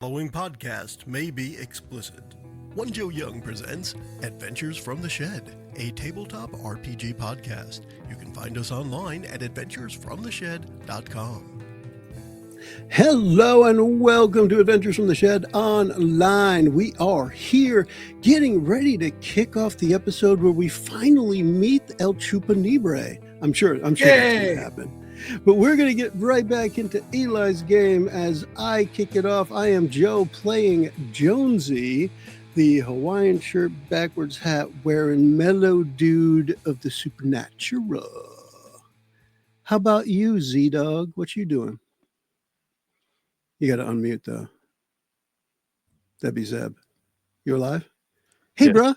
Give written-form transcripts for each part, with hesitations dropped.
Following podcast may be explicit. One Joe Young presents Adventures from the Shed, a tabletop RPG podcast. You can find us online at adventuresfromtheshed.com. Hello and welcome to Adventures from the Shed Online. We are here getting ready to kick off the episode where we finally meet El Chupanibre. I'm sure that's going to happen. But we're going to get right back into Eli's game as I kick it off. I am Joe playing Jonesy, the Hawaiian shirt, backwards hat wearing mellow dude of the supernatural. How about you, Z-Dog? What you doing? You got to unmute though. That'd be Zeb. You alive? Hey, yeah. Bruh.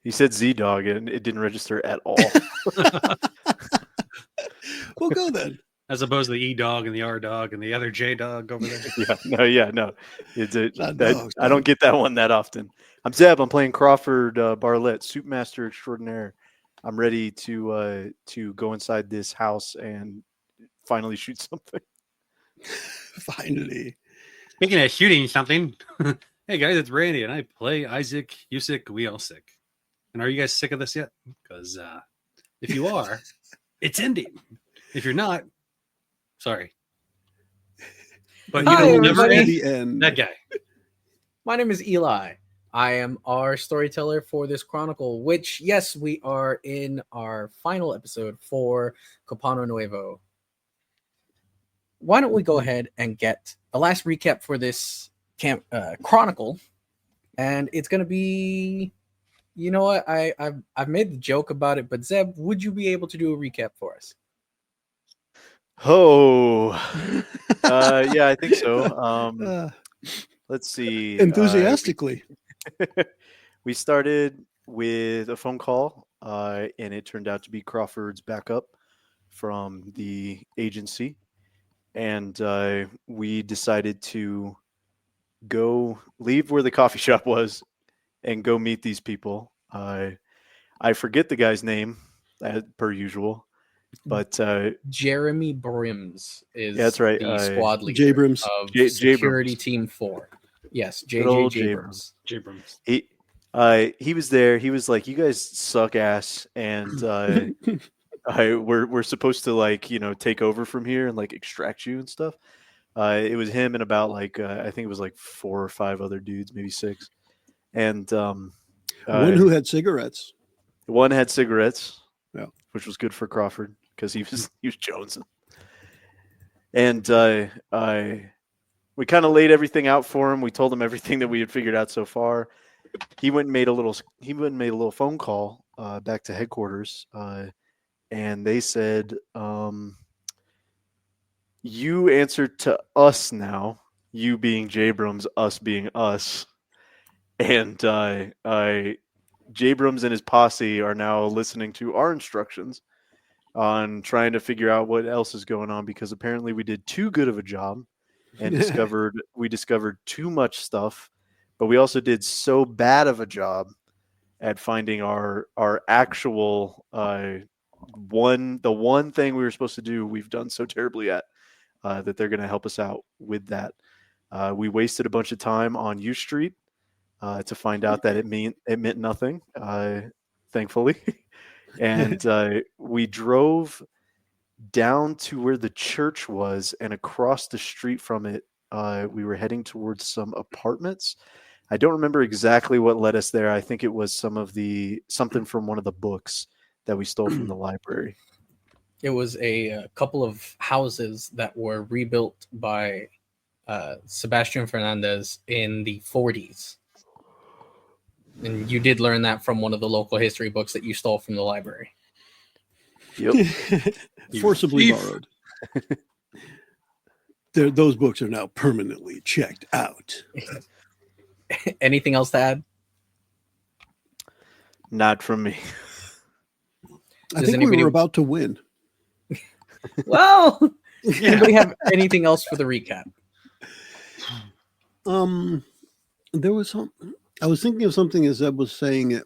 He said Z-Dog and it didn't register at all. We'll go then. As opposed to the E-Dog and the R-Dog and the other J-Dog over there. No. I don't get that one that often. I'm Zeb. I'm playing Crawford Barlett, Soup Master Extraordinaire. I'm ready to go inside this house and finally shoot something. Finally. Speaking of shooting something, hey guys, it's Randy and I play Isaac. You sick? We all sick. And are you guys sick of this yet? Because if you are, it's ending. If you're not, sorry. But Hi, you know, never the end. That guy. My name is Eli. I am our storyteller for this chronicle, which, yes, we are in our final episode for Capano Nuevo. Why don't we go ahead and get a last recap for this chronicle? And it's going to be, you know what, I've made the joke about it, but Zeb, would you be able to do a recap for us? Oh, yeah, I think so. Let's see. Enthusiastically. We started with a phone call, and it turned out to be Crawford's backup from the agency. And we decided to go leave where the coffee shop was and go meet these people. I forget the guy's name, per usual. But Jeremy Brims is that's right. The squad leader J. Brims. of Brims. Security Team 4. Yes, J. Brims. J. Brims. He was there. He was like, "You guys suck ass," and we're supposed to take over from here and extract you and stuff. It was him and about I think it was 4 or 5 other dudes, maybe 6, and one who had cigarettes. One had cigarettes. Yeah. Which was good for Crawford because he was jonesing. And we kind of laid everything out for him. We told him everything that we had figured out so far. He went and made a little phone call back to headquarters, and they said, "You answer to us now. You being J-Brums, us being us." And J-Brums and his posse are now listening to our instructions on trying to figure out what else is going on, because apparently we did too good of a job and discovered too much stuff, but we also did so bad of a job at finding our actual the one thing we were supposed to do, we've done so terribly at that they're going to help us out with that. We wasted a bunch of time on U Street to find out that it meant nothing, thankfully. And we drove down to where the church was, and across the street from it, we were heading towards some apartments. I don't remember exactly what led us there. I think it was something from one of the books that we stole from the library. It was a couple of houses that were rebuilt by Sebastian Fernandez in the 40s. And you did learn that from one of the local history books that you stole from the library. Yep. Forcibly borrowed. Those books are now permanently checked out. Anything else to add? Not from me. I think we were about to win. Well, anybody have anything else for the recap? There was I was thinking of something as Zeb was saying it,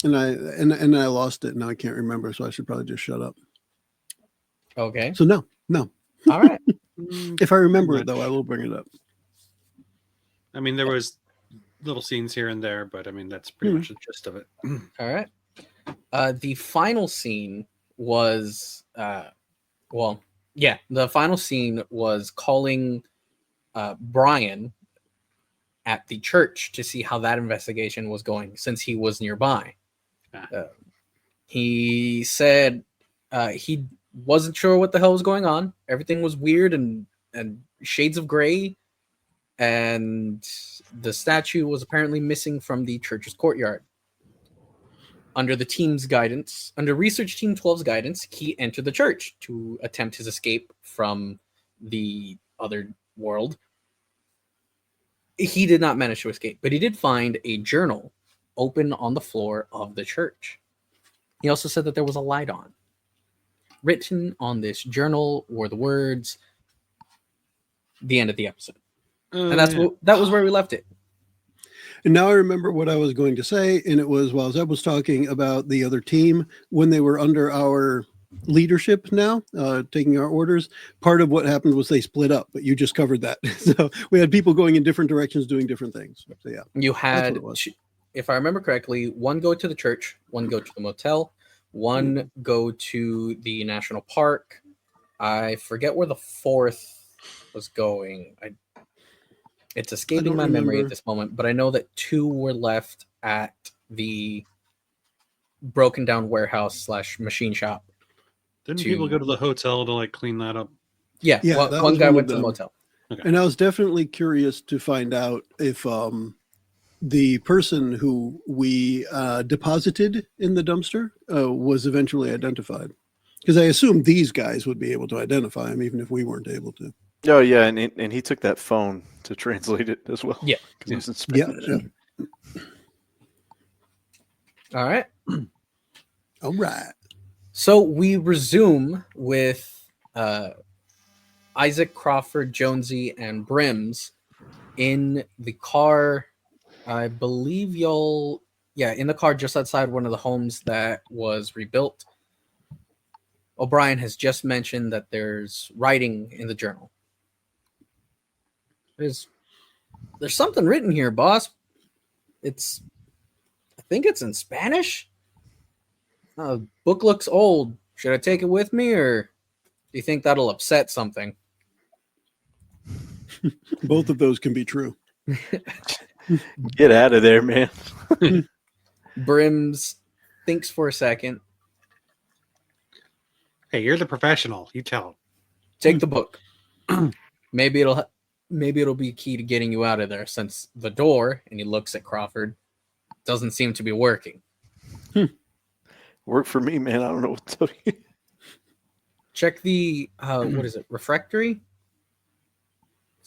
and I lost it. Now I can't remember, so I should probably just shut up. Okay. So no. All right. If I remember it, though, I will bring it up. I mean, there was little scenes here and there, but I mean, that's pretty much the gist of it. All right. The final scene was, the final scene was calling Brian at the church to see how that investigation was going, since he was nearby. He said he wasn't sure what the hell was going on. Everything was weird and shades of gray, and the statue was apparently missing from the church's courtyard. Under the team's guidance, under Research Team 12's guidance, he entered the church to attempt his escape from the other world. He did not manage to escape, but he did find a journal open on the floor of the church. He also said that there was a light on. Written on this journal were the words, "The end of the episode." And that was where we left it. And now I remember what I was going to say, and it was while Zeb was talking about the other team, when they were under our leadership now, taking our orders, part of what happened was they split up, but you just covered that. So we had people going in different directions doing different things. So yeah. You had, if I remember correctly, one go to the church, one go to the motel, one go to the national park. I forget where the fourth was going. It's escaping my memory at this moment, but I know that two were left at the broken down warehouse / machine shop. Didn't people go to the hotel to like clean that up? Yeah, one guy went to the motel. Okay. And I was definitely curious to find out if the person who we deposited in the dumpster was eventually identified. Because I assumed these guys would be able to identify him, even if we weren't able to. Oh yeah, and he took that phone to translate it as well. Yeah, because he was in Spanish. Yeah. All right. All right. So we resume with Isaac, Crawford, Jonesy, and Brims in the car. I believe in the car just outside one of the homes that was rebuilt. O'Brien has just mentioned that there's writing in the journal. There's something written here, boss. I think it's in Spanish. Book looks old. Should I take it with me, or do you think that'll upset something? Both of those can be true. Get out of there, man. Brims thinks for a second. Hey, you're the professional. You tell him. Take the book. Maybe it'll be key to getting you out of there, since the door, and he looks at Crawford, doesn't seem to be working. Work for me, man. I don't know what to tell you. Check the what is it? Refractory?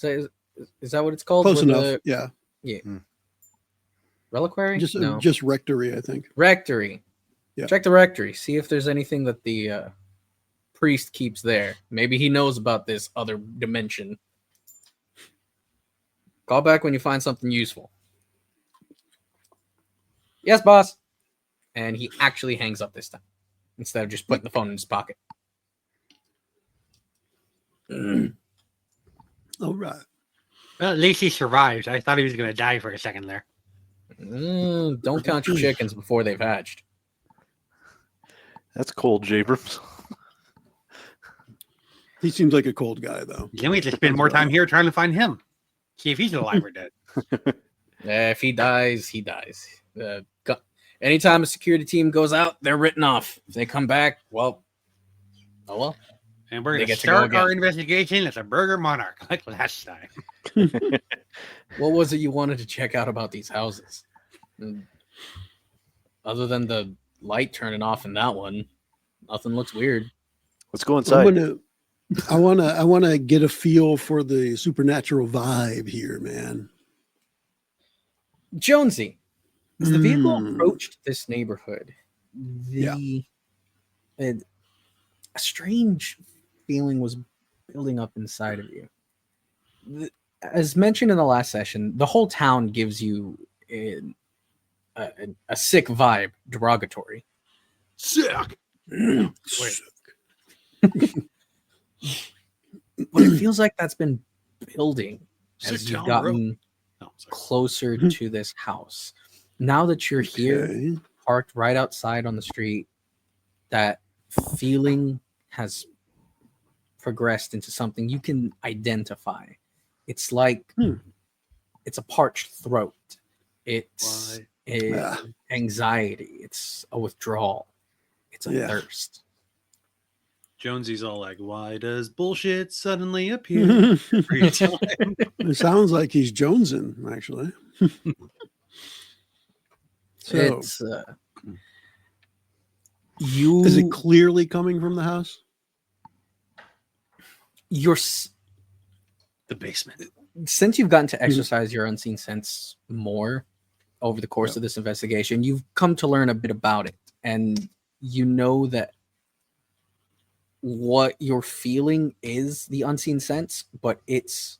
Is that what it's called? Close enough. Yeah. Reliquary? Just rectory, I think. Rectory. Yeah. Check the rectory. See if there's anything that the priest keeps there. Maybe he knows about this other dimension. Call back when you find something useful. Yes, boss. And he actually hangs up this time, instead of just putting the phone in his pocket. All right. Well, at least he survived. I thought he was going to die for a second there. Don't count your chickens before they've hatched. That's cold, Jabrams. He seems like a cold guy, though. Then we have to spend more time here trying to find him. See if he's alive or dead. If he dies, he dies. Anytime a security team goes out, they're written off. If they come back, well, oh well. And we're going to start our investigation as a Burger Monarch, like last time. What was it you wanted to check out about these houses? Other than the light turning off in that one, nothing looks weird. Let's go inside. I want to get a feel for the supernatural vibe here, man. Jonesy, as the vehicle approached this neighborhood, a strange feeling was building up inside of you. As mentioned in the last session, the whole town gives you a sick vibe, derogatory. Sick. Sick. But it feels like that's been building as you've gotten closer to this house. Now that you're here, Okay. parked right outside on the street, that feeling has progressed into something you can identify. It's like it's a parched throat. It's Ah. anxiety. It's a withdrawal. It's a Yeah. thirst. Jonesy's all like, "Why does bullshit suddenly appear every time?" It sounds like he's jonesing, actually. So, It's you. is it clearly coming from the house? You're The basement. since you've gotten to exercise your unseen sense more over the course of this investigation, you've come to learn a bit about it, and you know that what you're feeling is the unseen sense, but it's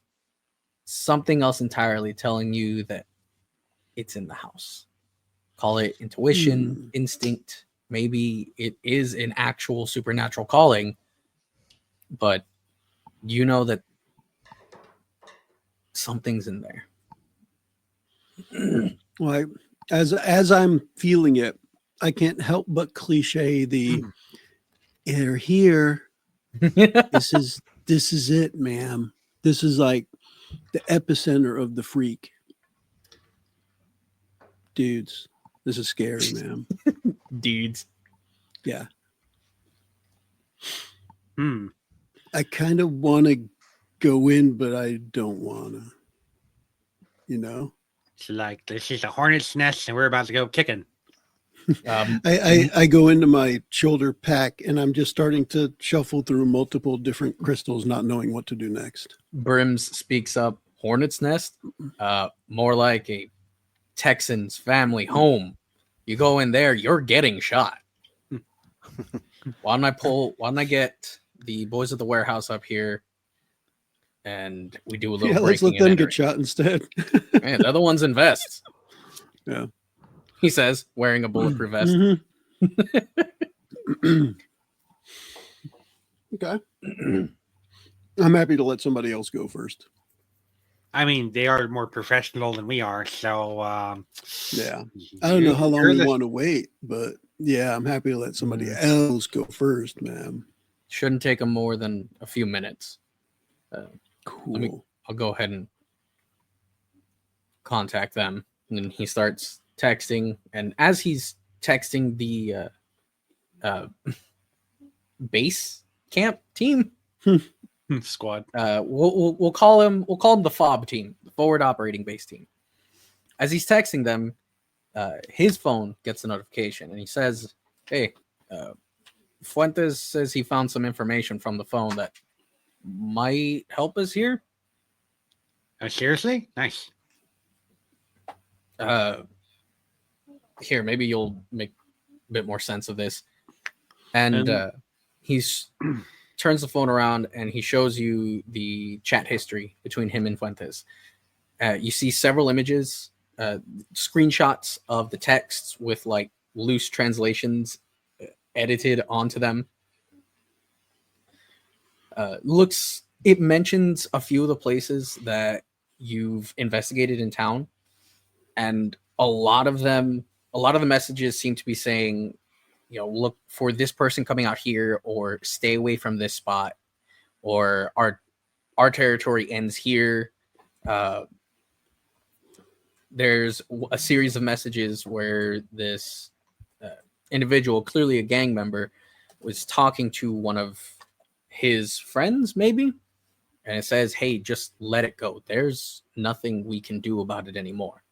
something else entirely telling you that it's in the house. Call it intuition, instinct. Maybe it is an actual supernatural calling, but you know that something's in there. Like, as I'm feeling it, I can't help but cliche the "they're here. This is it, ma'am. This is like the epicenter of the freak, dudes. This is scary, ma'am." Dudes. Yeah, I kind of want to go in, but I don't want to. You know, It's like, this is a hornet's nest and we're about to go kicking. I go into my shoulder pack and I'm just starting to shuffle through multiple different crystals, not knowing what to do next. Brims speaks up. Hornet's nest? More like a Texan's family home. You go in there, you're getting shot. Why don't I get the boys of the warehouse up here and we do a little Yeah, let's breaking let them and get entering. shot instead. Man, they're the ones in vests. Yeah. He says, wearing a bulletproof vest. Okay. I'm happy to let somebody else go first. I mean, they are more professional than we are, so Yeah. I don't know how long we want to wait, but yeah, I'm happy to let somebody else go first, man. Shouldn't take them more than a few minutes. Cool. I'll go ahead and contact them. And he starts texting. And as he's texting the base camp team, squad. We'll call him the FOB team, the forward operating base team. As he's texting them, his phone gets a notification, and he says, "Hey, Fuentes says he found some information from the phone that might help us here." Oh, seriously? Nice. Here, maybe you'll make a bit more sense of this. And he's turns the phone around and he shows you the chat history between him and Fuentes. You see several images, screenshots of the texts with like loose translations edited onto them. It mentions a few of the places that you've investigated in town, and a lot of the messages seem to be saying, look for this person coming out here, or stay away from this spot, or our territory ends here. There's a series of messages where this individual, clearly a gang member, was talking to one of his friends, maybe, and it says, "Hey, just let it go. There's nothing we can do about it anymore.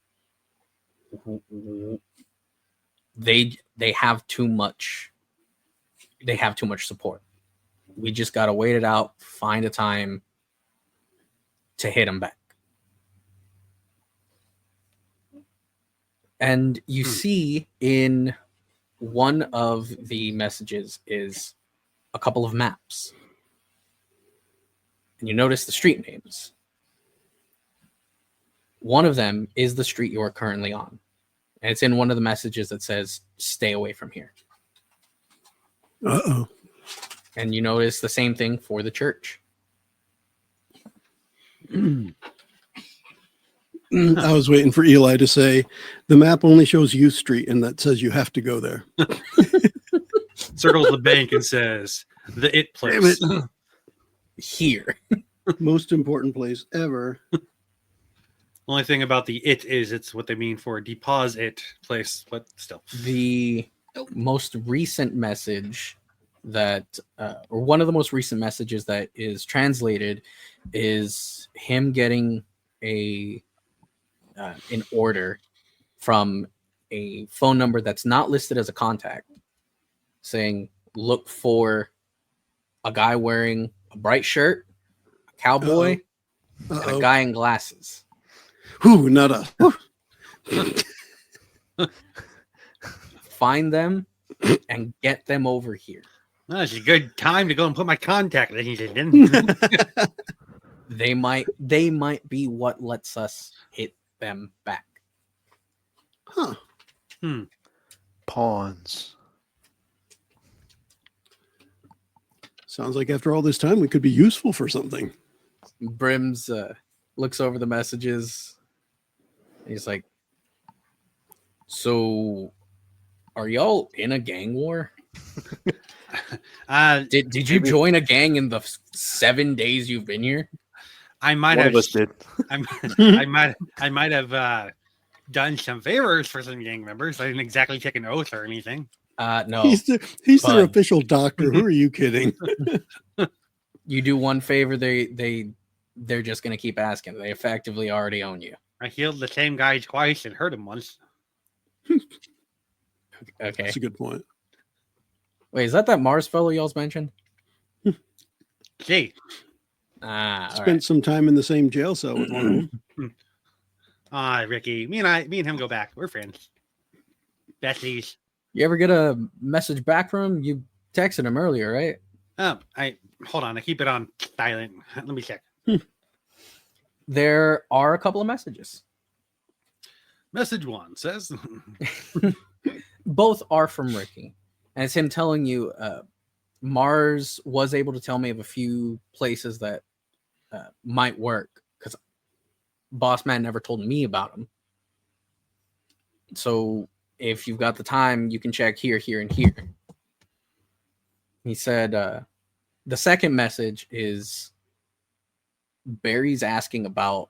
They have too much. They have too much support. We just gotta wait it out. Find a time to hit them back." And you see in one of the messages is a couple of maps. And you notice the street names. One of them is the street you are currently on. And it's in one of the messages that says, "Stay away from here." Uh-oh. And you notice the same thing for the church. I was waiting for Eli to say, the map only shows U Street, and that says you have to go there. Circles the bank and says, the it Damn place. Here. Most important place ever. Only thing about the it is it's what they mean for deposit place, but still. The most recent message that, or one of the most recent messages that is translated, is him getting an order from a phone number that's not listed as a contact, saying look for a guy wearing a bright shirt, a cowboy, and a guy in glasses. Whew, not a. Find them and get them over here. Well, it's a good time to go and put my contact lenses in. They might be what lets us hit them back. Huh. Pawns. Sounds like after all this time, we could be useful for something. Brims looks over the messages. He's like, so are y'all in a gang war? Did you join a gang in the 7 days you've been here? I might One have of us did. I might have done some favors for some gang members. I didn't exactly take an oath or anything. No. He's their official doctor. Who are you kidding? You do one favor, they're just gonna keep asking. They effectively already own you. I healed the same guy twice and hurt him once. Okay. That's a good point. Wait, is that Mars fellow y'all's mentioned? Gee. Spent some time in the same jail cell with one of them. Ricky. Me and him go back. We're friends. Besties. You ever get a message back from him? You texted him earlier, right? Hold on. I keep it on silent. Let me check. There are a couple of messages. Message 1 says Both are from Ricky. And it's him telling you Mars was able to tell me of a few places that might work, because Boss Man never told me about them. So if you've got the time, you can check here, here, and here. He said the second message is Barry's asking about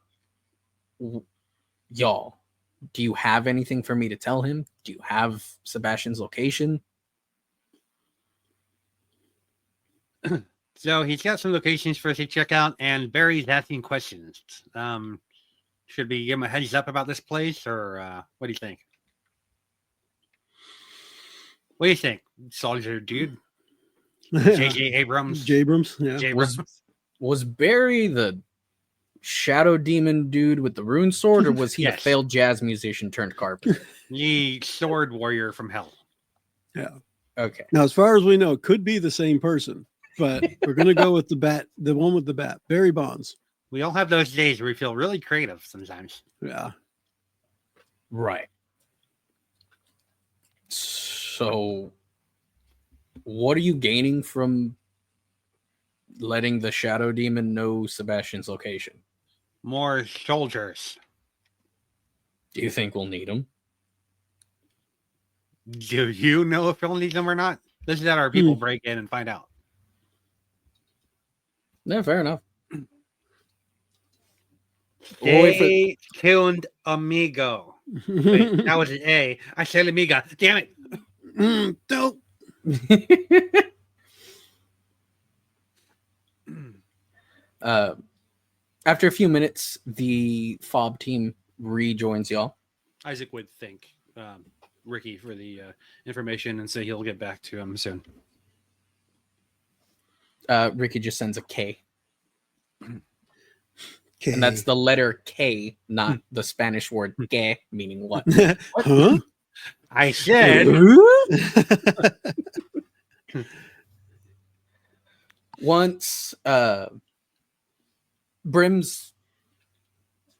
y'all. Do you have anything for me to tell him? Do you have Sebastian's location? So he's got some locations for us to check out, and Barry's asking questions. Should we give him a heads up about this place, or what do you think? What do you think, soldier dude? J.J. Abrams. Jabrams, yeah. J-Abrams. Was Barry the shadow demon dude with the rune sword, or was he Yes. a failed jazz musician turned carpenter? The sword warrior from hell. Yeah. Okay. Now, as far as we know, could be the same person, but we're going to go with the one with the bat, Barry Bonds. We all have those days where we feel really creative sometimes. Yeah. Right. So, what are you gaining from letting the shadow demon know Sebastian's location? More soldiers. Do you think we'll need them? Do you know if we'll need them or not? This is how our people break in and find out. Yeah, fair enough. Stay tuned, amigo. Wait, that was an A. I said amiga. Damn it. Don't. After a few minutes, the FOB team rejoins y'all. Isaac would thank Ricky for the information and say he'll get back to him soon. Ricky just sends a K. Okay. And that's the letter K, not the Spanish word que, meaning what? Huh? I said Once Brims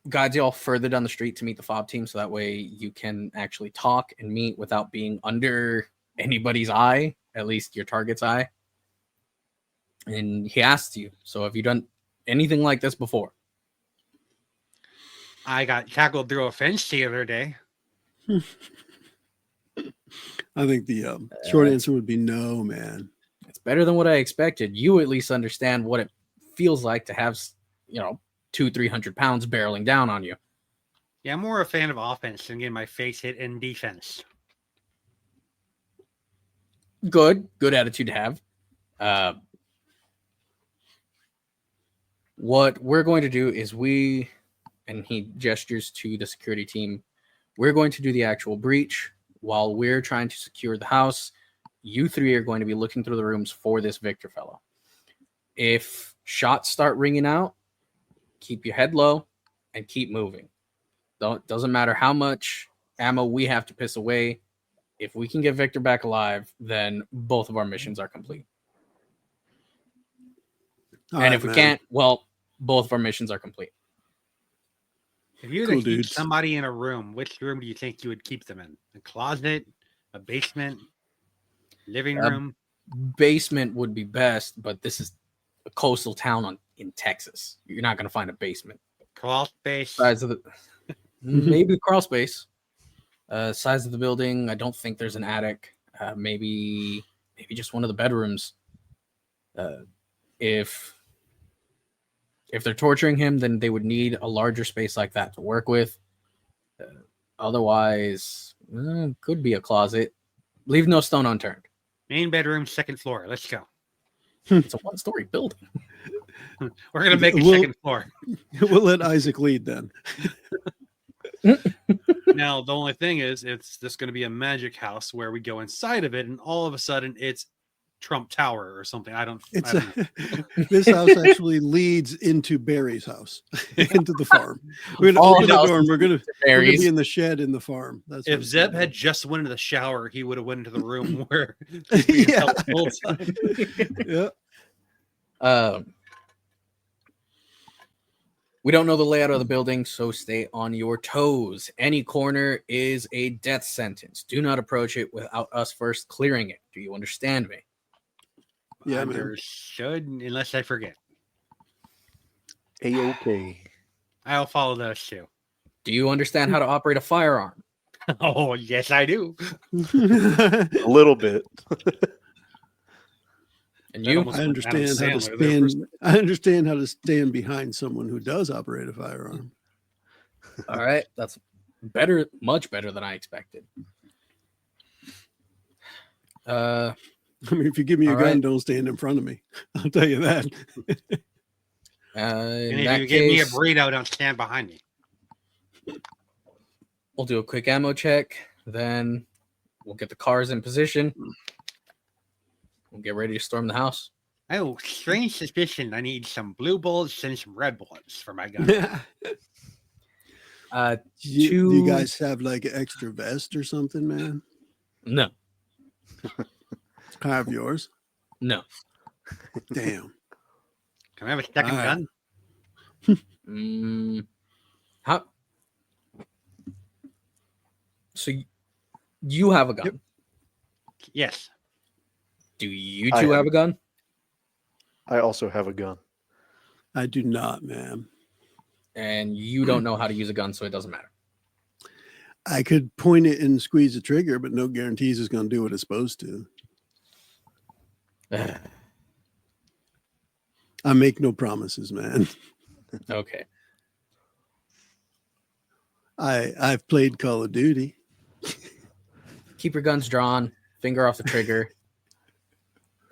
guides y'all further down the street to meet the FOB team, so that way you can actually talk and meet without being under anybody's eye, at least your target's eye. And he asks you, so have you done anything like this before? I got tackled through a fence the other day. I think the short answer would be no, man. It's better than what I expected. You at least understand what it feels like to have, 200-300 pounds barreling down on you. Yeah, I'm more a fan of offense than getting my face hit in defense. Good attitude to have. What we're going to do is and he gestures to the security team, we're going to do the actual breach while we're trying to secure the house. You three are going to be looking through the rooms for this Victor fellow. If shots start ringing out, keep your head low and keep moving. Doesn't matter how much ammo we have to piss away. If we can get Victor back alive, then both of our missions are complete. And if we can't, well, both of our missions are complete. If you were to keep somebody in a room, which room do you think you would keep them in? A closet, a basement, living room? Basement would be best, but this is a coastal town in Texas. You're not going to find a basement. Crawl space? Size of the maybe the crawl space. Size of the building. I don't think there's an attic. Maybe just one of the bedrooms. If they're torturing him, then they would need a larger space like that to work with. Otherwise, could be a closet. Leave no stone unturned. Main bedroom, second floor. Let's go. It's a one-story building. We're going to make a second floor. We'll let Isaac lead then. Now, the only thing is, it's just going to be a magic house where we go inside of it, and all of a sudden, it's Trump Tower or something. I don't know. This house actually leads into Barry's house, into the farm. We're going to open the door and we're going to be in the shed in the farm. That's if Zeb had just went into the shower, he would have went into the room where yeah. We don't know the layout of the building, so stay on your toes. Any corner is a death sentence. Do not approach it without us first clearing it. Do you understand me? Yeah, understood, unless I forget. A-okay. I'll follow those too. Do you understand how to operate a firearm? Oh, yes, I do. A little bit. And you? I understand how to stand. I understand how to stand behind someone who does operate a firearm. All right, that's better, much better than I expected. I mean, if you give me a gun, don't stand in front of me. I'll tell you that. And if you give me a burrito, don't stand behind me. We'll do a quick ammo check. Then we'll get the cars in position. We'll get ready to storm the house. Oh, strange suspicion. I need some blue bullets and some red bullets for my gun. Do you guys have like an extra vest or something, man? No. Can I have yours? No. Damn. Can I have a second gun? How? So you have a gun? Yep. Yes. Do you two have a gun? I also have a gun. I do not, man. And you don't know how to use a gun, so it doesn't matter. I could point it and squeeze the trigger, but no guarantees it's going to do what it's supposed to. I make no promises, man. Okay. I've played Call of Duty. Keep your guns drawn, finger off the trigger.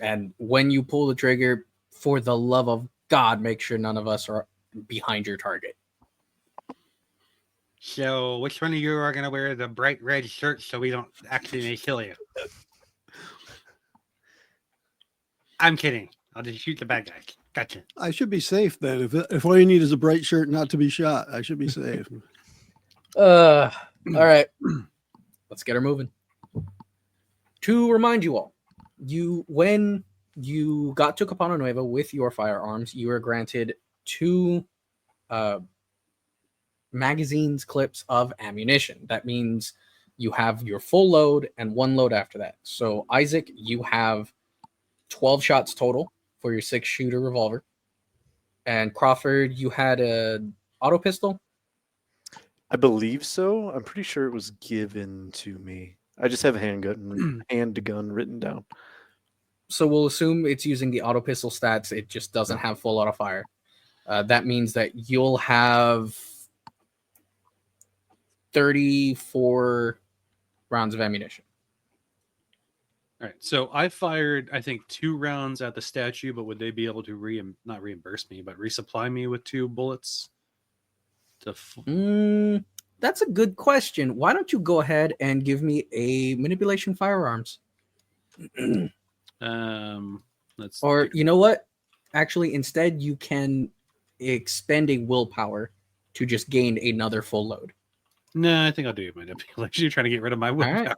And when you pull the trigger, for the love of God, make sure none of us are behind your target. So which one of you are going to wear the bright red shirt so we don't accidentally kill you? I'm kidding. I'll just shoot the bad guy. Gotcha. I should be safe then. If all you need is a bright shirt not to be shot, I should be safe. All right. Let's get her moving. To remind you all, when you got to Capano Nuevo with your firearms, you were granted 2 magazines clips of ammunition. That means you have your full load and 1 load after that. So Isaac, you have 12 shots total for your 6-shooter revolver. And Crawford, you had a auto pistol? I believe so. I'm pretty sure it was given to me. I just have handgun written down. So we'll assume it's using the auto pistol stats. It just doesn't have full auto fire. That means that you'll have 34 rounds of ammunition. All right. So I fired, I think, 2 rounds at the statue, but would they be able to not reimburse me, but resupply me with 2 bullets? That's a good question. Why don't you go ahead and give me a manipulation firearms? Or you know what? Actually, instead you can expend a willpower to just gain another full load. No, I think I'll do manipulation. You're trying to get rid of my willpower.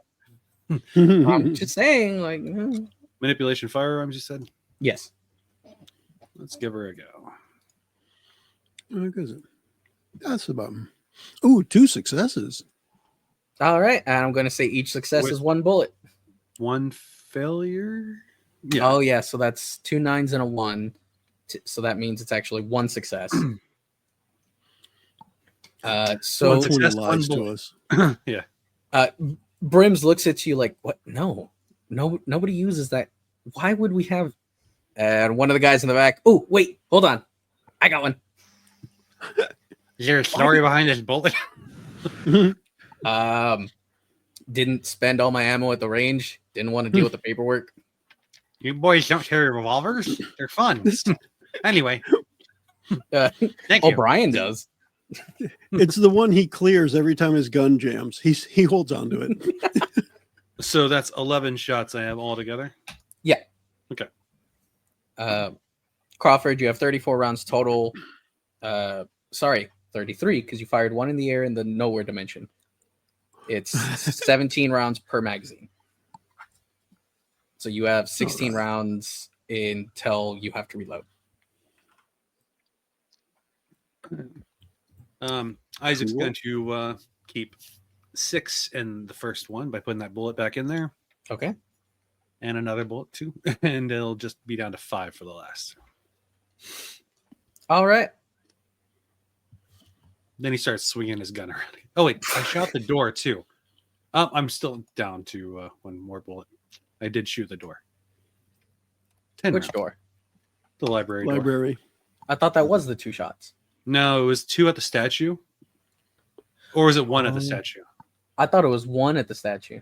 Right. I'm just saying, like Manipulation firearms, you said? yes. Let's give her a go. That's about. Ooh, 2 successes. All right, and I'm going to say each success is 1 bullet. 1 failure? Yeah. Oh yeah, so that's 2 9s and a 1. So that means it's actually 1 success. So 120 lies to us. Yeah. Brims looks at you like, what? No, nobody uses that. Why would we have? And one of the guys in the back. Oh, wait, hold on. I got one. Is there a story behind this bullet? Didn't spend all my ammo at the range. Didn't want to deal with the paperwork. You boys don't carry revolvers? They're fun. Anyway. Thank you. O'Brien does. It's the one he clears every time his gun jams. He holds on to it. So that's 11 shots I have altogether? Yeah. Okay. Crawford, you have 34 rounds total. Sorry, 33, because you fired 1 in the air in the nowhere dimension. It's 17 rounds per magazine. So you have 16 rounds until you have to reload. Isaac's going to keep 6 in the first one by putting that bullet back in there. Okay. And another bullet too. And it'll just be down to 5 for the last. All right. Then he starts swinging his gun around. Oh, wait. I shot the door too. I'm still down to 1 more bullet. I did shoot the door. 10 Which rounds. door? The library door. Library. I thought that was the 2 shots. No, it was 2 at the statue. Or was it 1 at the statue? I thought it was 1 at the statue.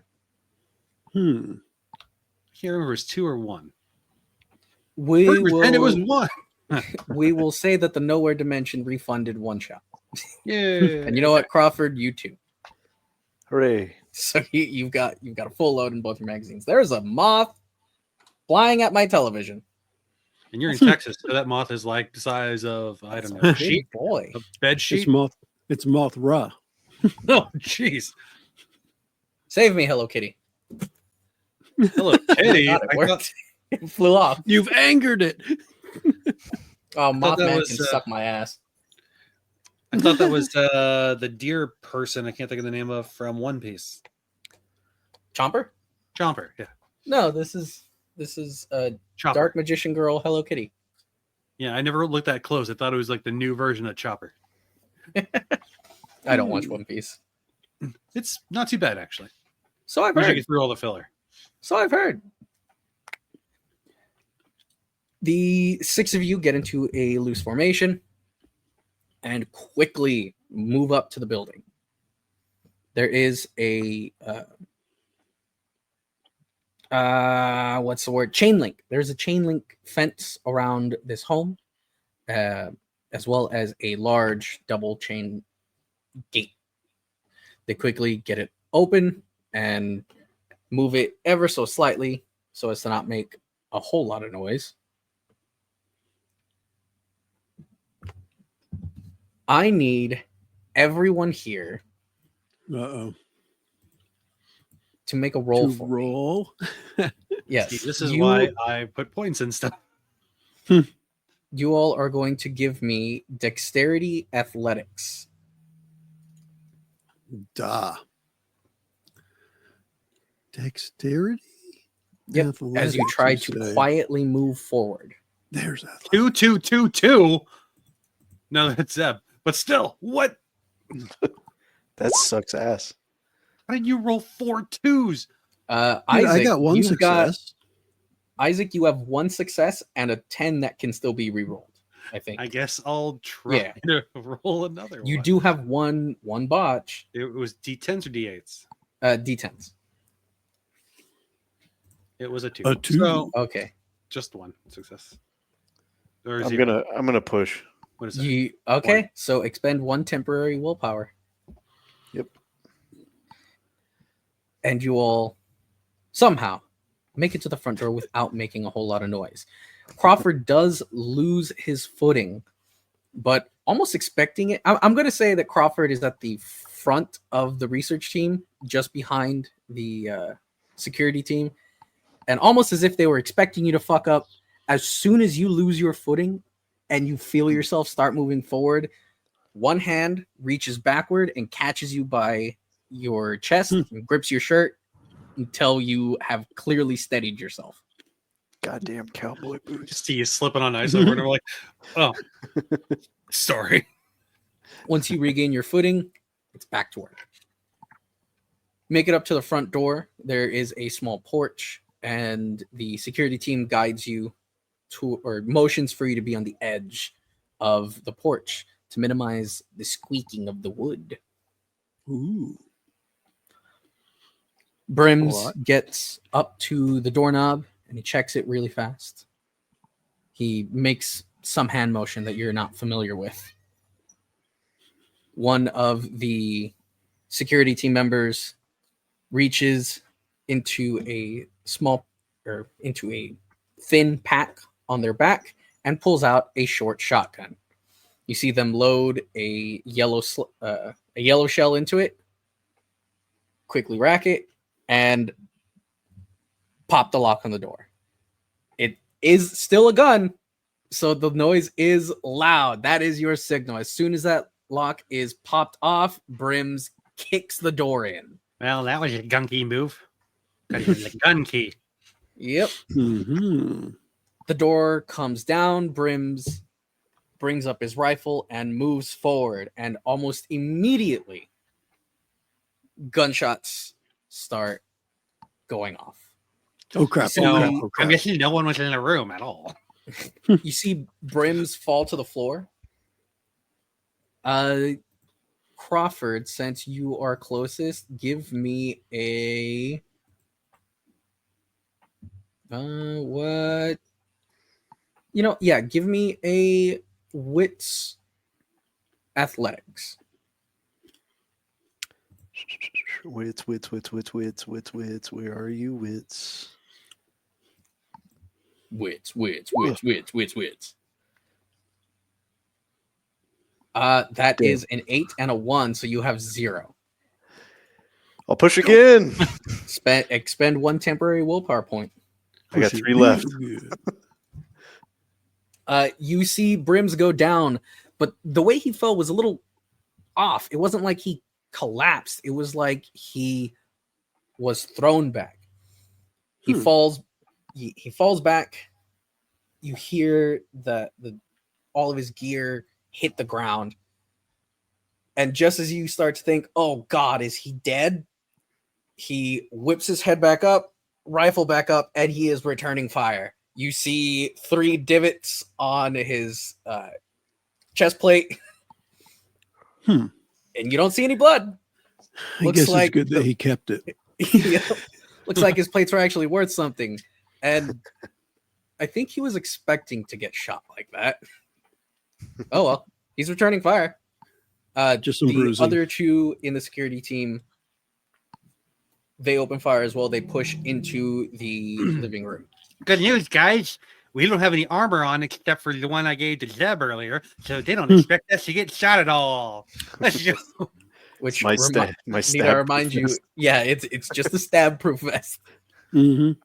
I can't remember if it was 2 or 1. And it was 1. We will say that the nowhere dimension refunded 1 shot. Yeah. And you know what, Crawford, you too. Hooray. So you've got a full load in both your magazines. There's a moth flying at my television. And you're in Texas, so that moth is like the size of, I don't know, a sheet, boy. a bed sheet. It's Mothra. Oh, jeez. Save me, Hello Kitty. Hello, Kitty. God, it worked. It flew off. You've angered it. Oh, Mothman was, can suck my ass. I thought that was the deer person. I can't think of the name of from One Piece. Chomper? Chomper. Yeah. No, this is Chopper. Dark Magician Girl Hello Kitty. Yeah, I never looked that close. I thought it was like the new version of Chopper. I don't watch One Piece. It's not too bad, actually. So I've Once you heard. get through all the filler. So I've heard. The 6 of you get into a loose formation and quickly move up to the building. There is a what's the word? Chain link. There's a chain link fence around this home, as well as a large double chain gate. They quickly get it open and move it ever so slightly so as to not make a whole lot of noise. I need everyone here Uh-oh. to make a roll To for roll. me. Yes. See, this is why I put points and stuff. You all are going to give me dexterity athletics. Duh. Dexterity? Yep. As you try Athletics, to say. quietly move forward. There's that. 2, 2, 2, 2. No, that's Zeb. But still, what? That sucks ass. How did you roll 4 2s? Dude, Isaac, I got one you've got- success. Isaac, you have 1 success and a 10 that can still be re-rolled. I think. I guess I'll try to roll another one. You do have one botch. It was D10s or D8s? D10s. It was a 2. A 2. So Okay. just 1 success. Or I'm 0. gonna push. What is that? You okay? So expend 1 temporary willpower. Yep. And you will somehow make it to the front door without making a whole lot of noise. Crawford does lose his footing, but almost expecting it. I'm going to say that Crawford is at the front of the research team, just behind the security team, and almost as if they were expecting you to fuck up. As soon as you lose your footing and you feel yourself start moving forward, one hand reaches backward and catches you by your chest and grips your shirt until you have clearly steadied yourself. Goddamn cowboy boots. Just see you slipping on ice over, and we're like, oh, sorry. Once you regain your footing, it's back to work. Make it up to the front door. There is a small porch, and the security team guides you to, or motions for you to be on the edge of the porch to minimize the squeaking of the wood. Ooh. Brims What? gets up to the doorknob and he checks it really fast. He makes some hand motion that you're not familiar with. One of the security team members reaches into a thin pack on their back and pulls out a short shotgun. You see them load a yellow shell into it, quickly rack it, and pop the lock on the door. It is still a gun, so the noise is loud. That is your signal. As soon as that lock is popped off, Brims kicks the door in. Well, that was a gunky move. Got the gun key. Yep. Mm-hmm. The door comes down. Brims brings up his rifle and moves forward, and almost immediately gunshots start going off. Oh crap! So, Oh crap! Oh I'm crap! guessing no one was in the room at all. You see Brims fall to the floor. Crawford, since you are closest, give me a give me a wits athletics. Wits. Where are you, wits? Wits. That is an 8 and a 1, so you have 0. I'll push again. Expend 1 temporary willpower point. I got 3 left. You see Brims go down, but the way he fell was a little off. It wasn't like he collapsed. It was like he was thrown back. He falls. He falls back. You hear the all of his gear hit the ground, and just as you start to think, "Oh God, is he dead?" He whips his head back up, rifle back up, and he is returning fire. You see 3 divots on his chest plate, And you don't see any blood. I Looks guess like it's good that he kept it. Yeah. Looks like his plates are actually worth something. And I think he was expecting to get shot like that. Oh well, he's returning fire. Just some the bruising. other 2 in the security team, they open fire as well. They push into the living room. Good news, guys. We don't have any armor on except for the one I gave to Zeb earlier, so they don't expect us to get shot at all. Let's go. Which My need I stab remind you, vest. yeah, it's just a stab proof vest. In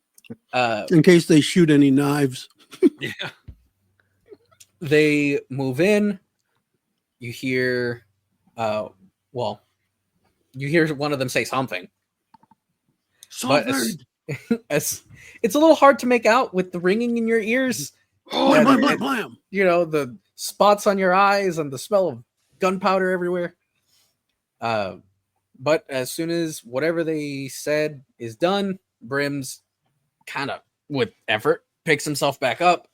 case they shoot any knives. Yeah. They move in. You hear, you hear one of them say something. But as it's a little hard to make out with the ringing in your ears. Blam, blam, blam, And, blam. you know, the spots on your eyes and the smell of gunpowder everywhere. But as soon as whatever they said is done, Brims kind of with effort picks himself back up,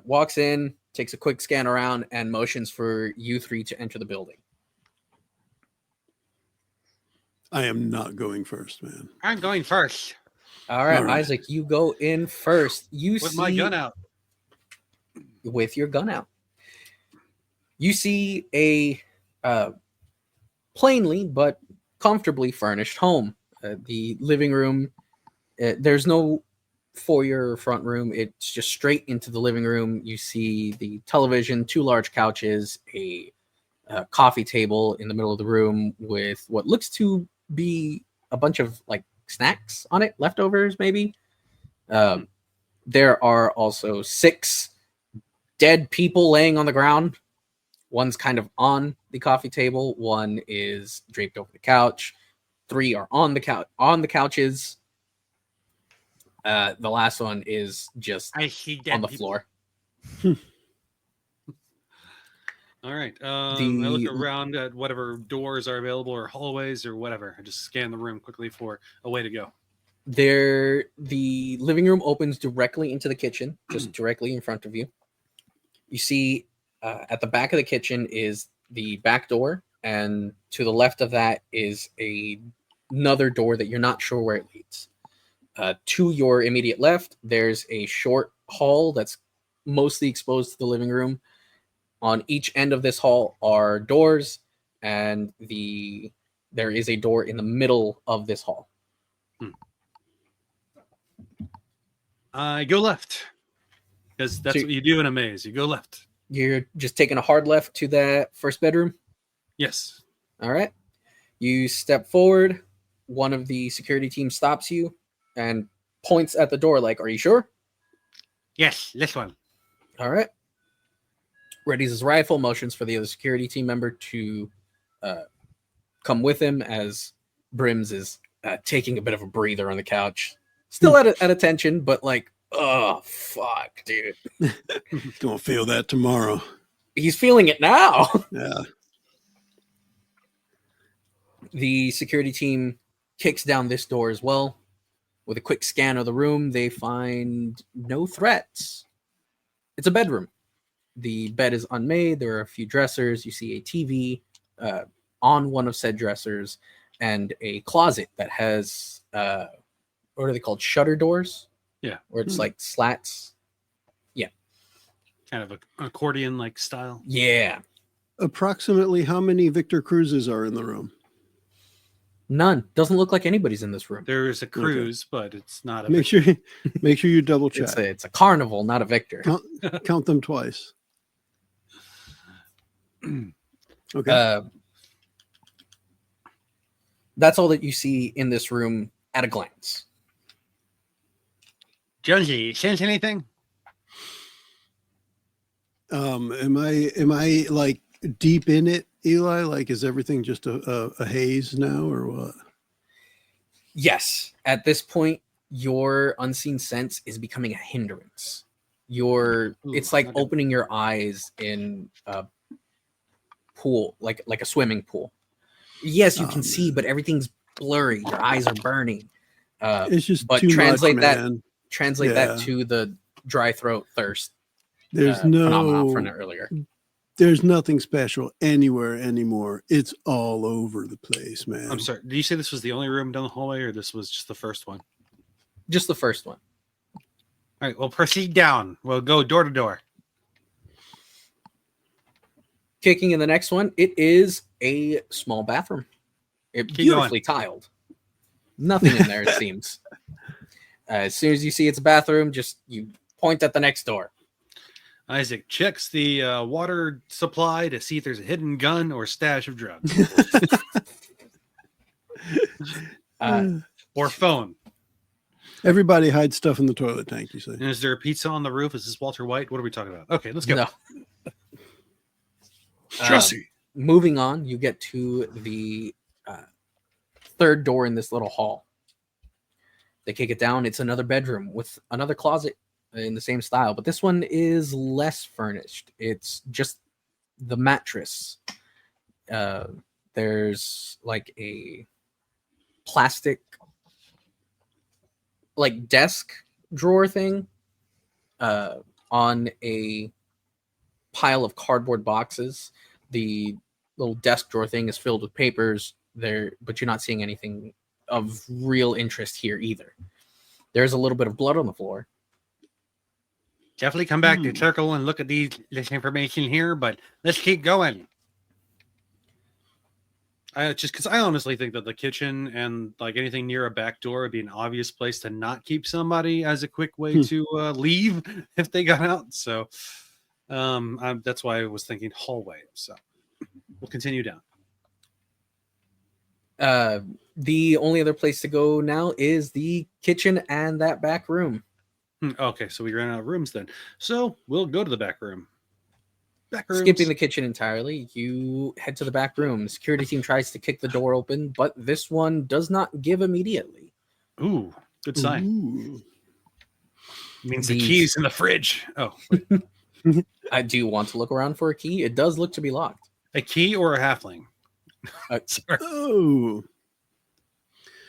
walks in, takes a quick scan around, and motions for you three to enter the building. I am not going first, man. I'm going first All right, All right. Isaac, you go in first. You with see my gun out. with your gun out. You see a plainly but comfortably furnished home. The living room, there's no foyer or front room. It's just straight into the living room. You see the television, 2 large couches, a coffee table in the middle of the room with what looks to be a bunch of like snacks on it, leftovers maybe. There are also 6 dead people laying on the ground. One's kind of on the coffee table. One is draped over the couch. 3 are on the couches. The last one is just I see dead on the people. floor. All right. I look around at whatever doors are available or hallways or whatever. I just scan the room quickly for a way to go. The living room opens directly into the kitchen, just directly in front of you. You see at the back of the kitchen is the back door, and to the left of that is another door that you're not sure where it leads. To your immediate left, there's a short hall that's mostly exposed to the living room. On each end of this hall are doors, and there is a door in the middle of this hall. I go left because that's So- what you do in a maze. You go left. You're just taking a hard left to that first bedroom. Yes. All right. You step forward. One of the security team stops you and points at the door like, "Are you sure?" Yes, this one. All right. Readies his rifle, motions for the other security team member to come with him as Brims is taking a bit of a breather on the couch. Still at attention, but like, oh, fuck, dude. Gonna feel that tomorrow. He's feeling it now. Yeah. The security team kicks down this door as well. With a quick scan of the room, they find no threats. It's a bedroom. The bed is unmade. There are a few dressers. You see a TV on one of said dressers and a closet that has, what are they called? Shutter doors? Yeah. Where it's like slats. Yeah. Kind of an accordion-like style. Yeah. Approximately how many Victor Cruzes are in the room? None. Doesn't look like anybody's in this room. There's a cruise, but it's not a. Make sure you double check. It's a carnival, not a Victor. Count them twice. Okay. That's all that you see in this room at a glance. Jonesy, sense anything? Am I like deep in it, Eli? Like, is everything just a haze now, or what? Yes. At this point, your unseen sense is becoming a hindrance. It's like okay. opening your eyes in a pool, like a swimming pool. Yes, you can see, but everything's blurry. Your eyes are burning. It's just but too translate much, that man. that to the dry throat thirst. There's phenomenon from earlier. There's nothing special anywhere anymore. It's all over the place, man. I'm sorry. Did you say this was the only room down the hallway, or this was just the first one? Just the first one. All right, we'll proceed down. We'll go door to door. Kicking in the next one, it is a small bathroom. It's beautifully tiled. Nothing in there, it seems. As soon as you see it's a bathroom, just you point at the next door. Isaac checks the water supply to see if there's a hidden gun or stash of drugs. Or phone. Everybody hides stuff in the toilet tank, you say? And is there a pizza on the roof? Is this Walter White? What are we talking about? Okay, let's go. No. Jesse. Moving on, you get to the third door in this little hall. They kick it down. It's another bedroom with another closet in the same style, but this one is less furnished. It's just the mattress there's like a plastic like desk drawer thing on a pile of cardboard boxes. The little desk drawer thing is filled with papers there, but you're not seeing anything of real interest here either. There's a little bit of blood on the floor. Definitely come back to circle and look at this information here, but let's keep going. Just because I honestly think that the kitchen and like anything near a back door would be an obvious place to not keep somebody as a quick way to leave if they got out. So that's why I was thinking hallway. So we'll continue down. The only other place to go now is the kitchen and that back room. Okay, so we ran out of rooms then. So we'll go to the back room. Skipping the kitchen entirely, you head to the back room. The security team tries to kick the door open, but this one does not give immediately. Ooh, good sign. Ooh. Means the key's in the fridge. Oh, I do want to look around for a key. It does look to be locked. A key or a halfling? Sorry. Oh.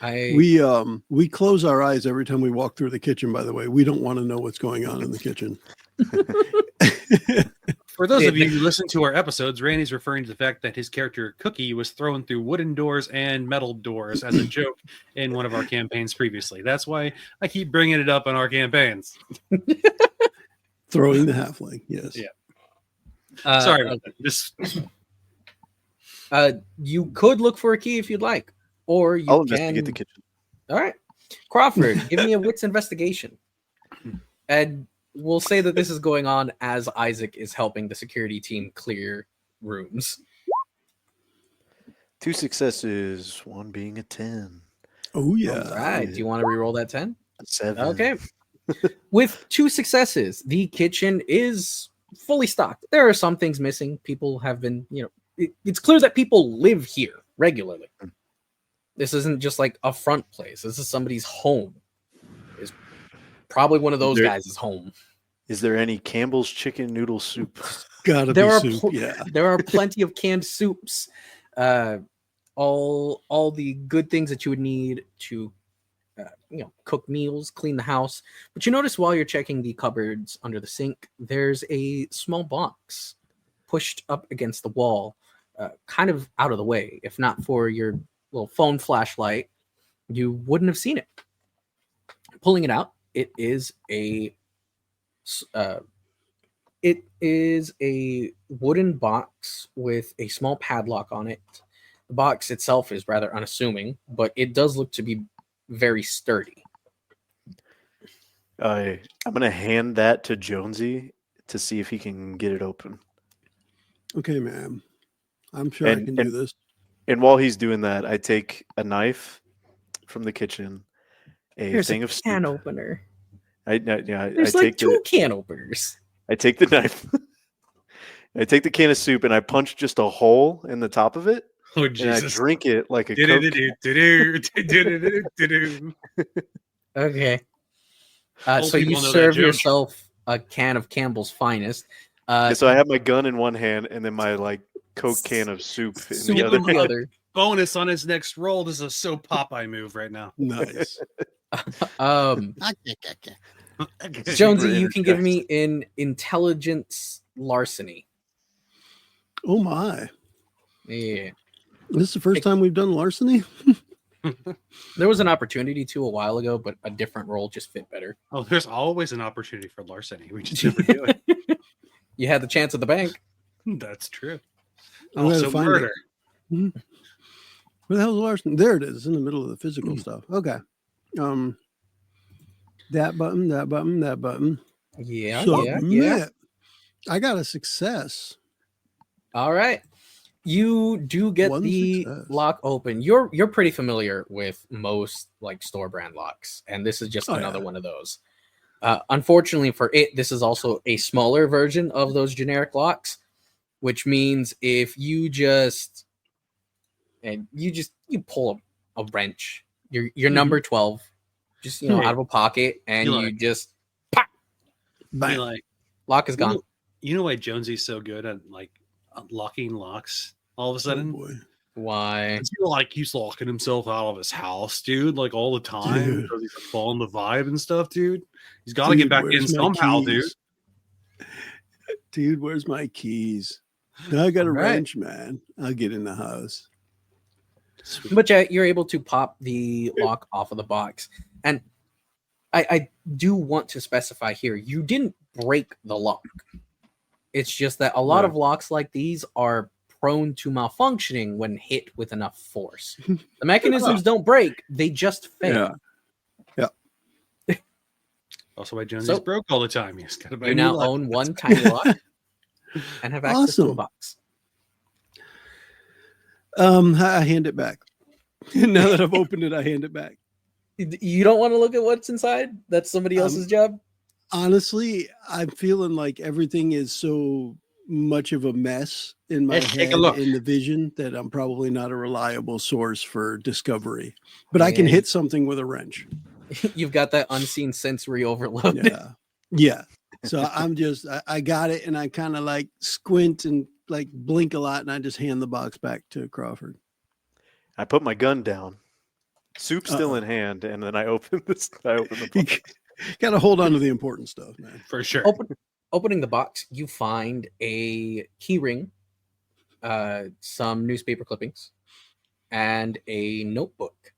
We close our eyes every time we walk through the kitchen, by the way. We don't want to know what's going on in the kitchen. For those of you who listen to our episodes, Randy's referring to the fact that his character Cookie was thrown through wooden doors and metal doors as a joke in one of our campaigns previously. That's why I keep bringing it up in our campaigns. Throwing the halfling, yes. Yeah. Sorry about that. You could look for a key if you'd like, or you I'll can investigate the kitchen. All right, Crawford, give me a wits investigation, and we'll say that this is going on as Isaac is helping the security team clear rooms. 2 successes, 1 being a 10. Oh, yeah. All right. Do you want to re-roll that 10? 7. Okay. With 2 successes, the kitchen is fully stocked. There are some things missing. People have been, it's clear that people live here regularly. This isn't just like a front place. This is somebody's home. It's probably one of those guys' home. Is there any Campbell's chicken noodle soup? Gotta be soup, yeah. There are plenty of canned soups. All the good things that you would need to cook meals, clean the house. But you notice while you're checking the cupboards under the sink, there's a small box pushed up against the wall, kind of out of the way. If not for your little phone flashlight, you wouldn't have seen it. Pulling it out, it is a wooden box with a small padlock on it. The box itself is rather unassuming, but it does look to be very sturdy. I'm going to hand that to Jonesy to see if he can get it open. Okay, ma'am. I'm sure I can do this. And while he's doing that, I take a knife from the kitchen, Here's thing a of can soup. opener. There's like 2 can openers. I take the knife. I take the can of soup and I punch just a hole in the top of it. Oh, and I Jesus. drink it like a Coke. Okay. So you serve yourself a can of Campbell's Finest. So I have my gun in one hand and then my Coke can of soup in the other. Bonus on his next roll. This is a so Popeye move right now. Nice. Jonesy, you can give me an intelligence larceny. Oh my. Yeah. This is the first time we've done larceny? There was an opportunity to a while ago, but a different role just fit better. Oh, there's always an opportunity for larceny. We just never do it. You had the chance at the bank. That's true. I'm gonna Also find murder. Where the hell is larceny? There it is, in the middle of the physical stuff. Okay. That button, that button, that button. Yeah. I got a success. All right. You do get the lock open. You're pretty familiar with most store brand locks, and this is just another one of those. Unfortunately for it, this is also a smaller version of those generic locks, which means if you pull a wrench, your number 12, just out of a pocket, and you just pop, bang. Lock is gone. You know why Jonesy's so good at locking locks all of a sudden? Oh boy. Why? I feel like he's locking himself out of his house, dude, like all the time Dude. because he's like, following the vibe and stuff, dude. He's got to Dude, get back in where's my somehow, dude. keys? Dude, where's my keys? I got a All right. wrench, man. I'll get in the house. Sweet. But yeah, you're able to pop the lock off of the box. And I do want to specify here, you didn't break the lock. It's just that a lot of locks like these are prone to malfunctioning when hit with enough force. The mechanisms don't break, they just fail. Also, why Jones So- is broke all the time. He's got to buy You new now lock. own one tiny lock and have access to a Awesome. box. I hand it back. Now that I've opened it, I hand it back. You don't want to look at what's inside? That's somebody else's job? Honestly, I'm feeling like everything is so much of a mess in my Let's take head a look. in the vision that I'm probably not a reliable source for discovery. But I can Yeah. hit something with a wrench. You've got that unseen sensory overload. Yeah. So I'm just I got it, and I kind of like squint and like blink a lot, and I just hand the box back to Crawford. I put my gun down, soup still Uh-oh. in hand, and then I open this. I open the You box. got to hold on to the important stuff, man. For sure. Opening the box, you find a key ring, some newspaper clippings, and a notebook.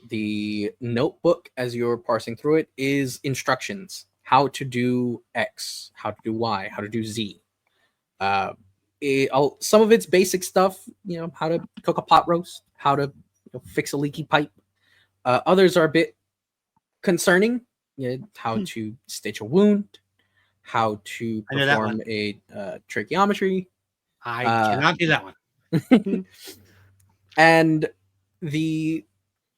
The notebook, as you're parsing through it, is instructions: how to do X, how to do Y, how to do Z. Some of it's basic stuff, how to cook a pot roast, how to fix a leaky pipe. Others are a bit concerning, how to stitch a wound, how to I know that perform a tracheometry. I cannot do that one. And the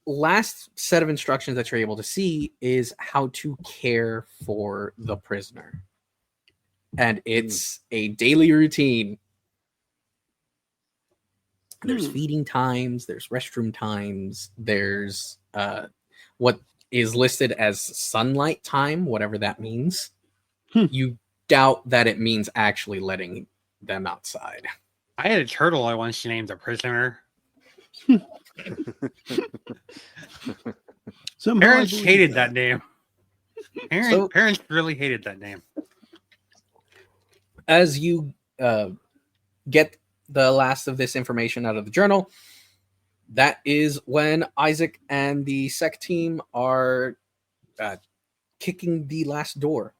last set of instructions that you're able to see is how to care for the prisoner. And it's a daily routine. There's feeding times, there's restroom times, there's what is listed as sunlight time, whatever that means. You doubt that it means actually letting them outside. I had a turtle I once named the prisoner. Somehow I Parents believe hated that name. So- Parents really hated that name. As you get the last of this information out of the journal, that is when Isaac and the sec team are kicking the last door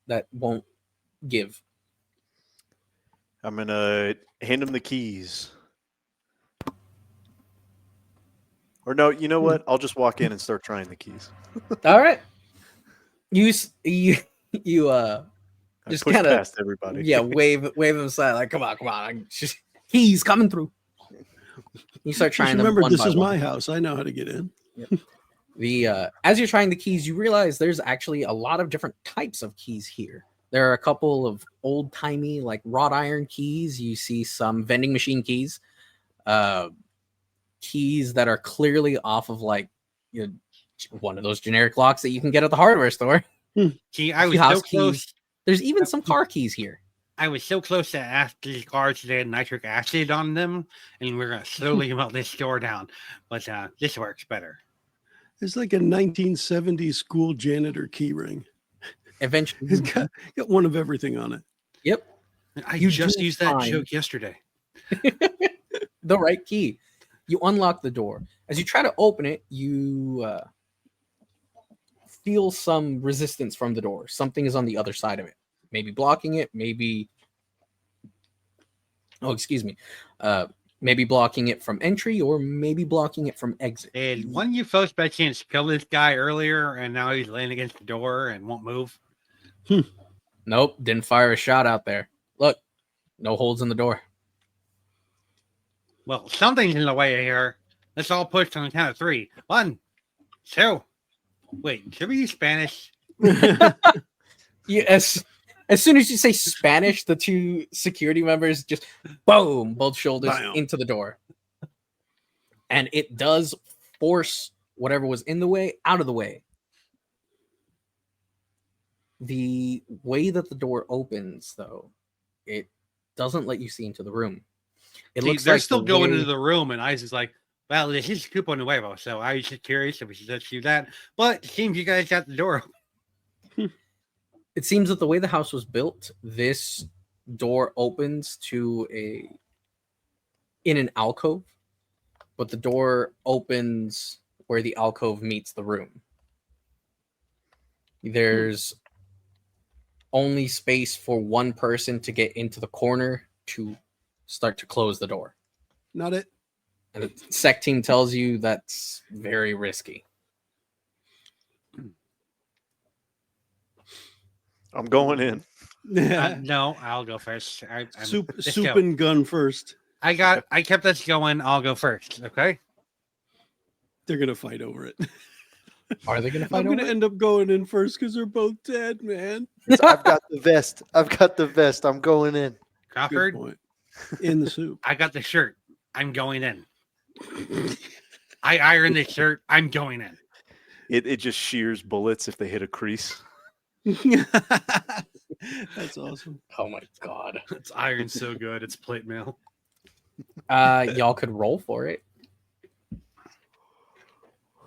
that won't give. I'm gonna hand him the keys. Or no, you know what? I'll just walk in and start trying the keys. All right, you I Just push kinda- past everybody. wave them aside like, come on, just he's coming through. You start Just trying them remember, one this by is one. my house. I know how to get in. The as you're trying the keys, you realize there's actually a lot of different types of keys here. There are a couple of old-timey, like wrought iron keys. You see some vending machine keys, keys that are clearly off of like one of those generic locks that you can get at the hardware store. See, I was House so close. keys. There's even some car keys here. I was so close to ask these cars they had nitric acid on them, and we're gonna slowly melt this store down. But this works better. It's like a 1970s school janitor key ring. Eventually, It's got one of everything on it. yep, I You just do used that find- joke yesterday. the right key. You unlock the door. As you try to open it, you feel some resistance from the door. Something is on the other side of it. Maybe blocking it, maybe maybe blocking it from entry, or maybe blocking it from exit. Did one of you folks by chance kill this guy earlier, and now he's laying against the door and won't move? Nope, didn't fire a shot out there. Look, no holes in the door. Well, something's in the way here. Let's all push on the count of 3. 1, 2. Wait, should we use Spanish? Yes. As soon as you say Spanish, the two security members just boom, both shoulders Bam. into the door. And it does force whatever was in the way out of the way. The way that the door opens, though, it doesn't let you see into the room. It See, looks they're like still the going way- into the room, and Isaac's like, well, this is Capano Nuevo, so I was just curious if we should just do that. But it seems you guys got the door open. It seems that the way the house was built, this door opens to in an alcove, but the door opens where the alcove meets the room. There's only space for one person to get into the corner to start to close the door. Not it. And the sec team tells you that's very risky. I'm going in. No, I'll go first. Soup let's soup go. and gun first. I kept this going. I'll go first. Okay. They're gonna fight over it. Are they going to fight I'm over gonna it? end up going in first because they're both dead, man. I've got the vest. I'm going in. Good Crawford, point. In the soup. I got the shirt. I'm going in. I iron the shirt. I'm going in. It just shears bullets if they hit a crease. That's awesome. Oh my god. It's iron so good. It's plate mail. Y'all could roll for it.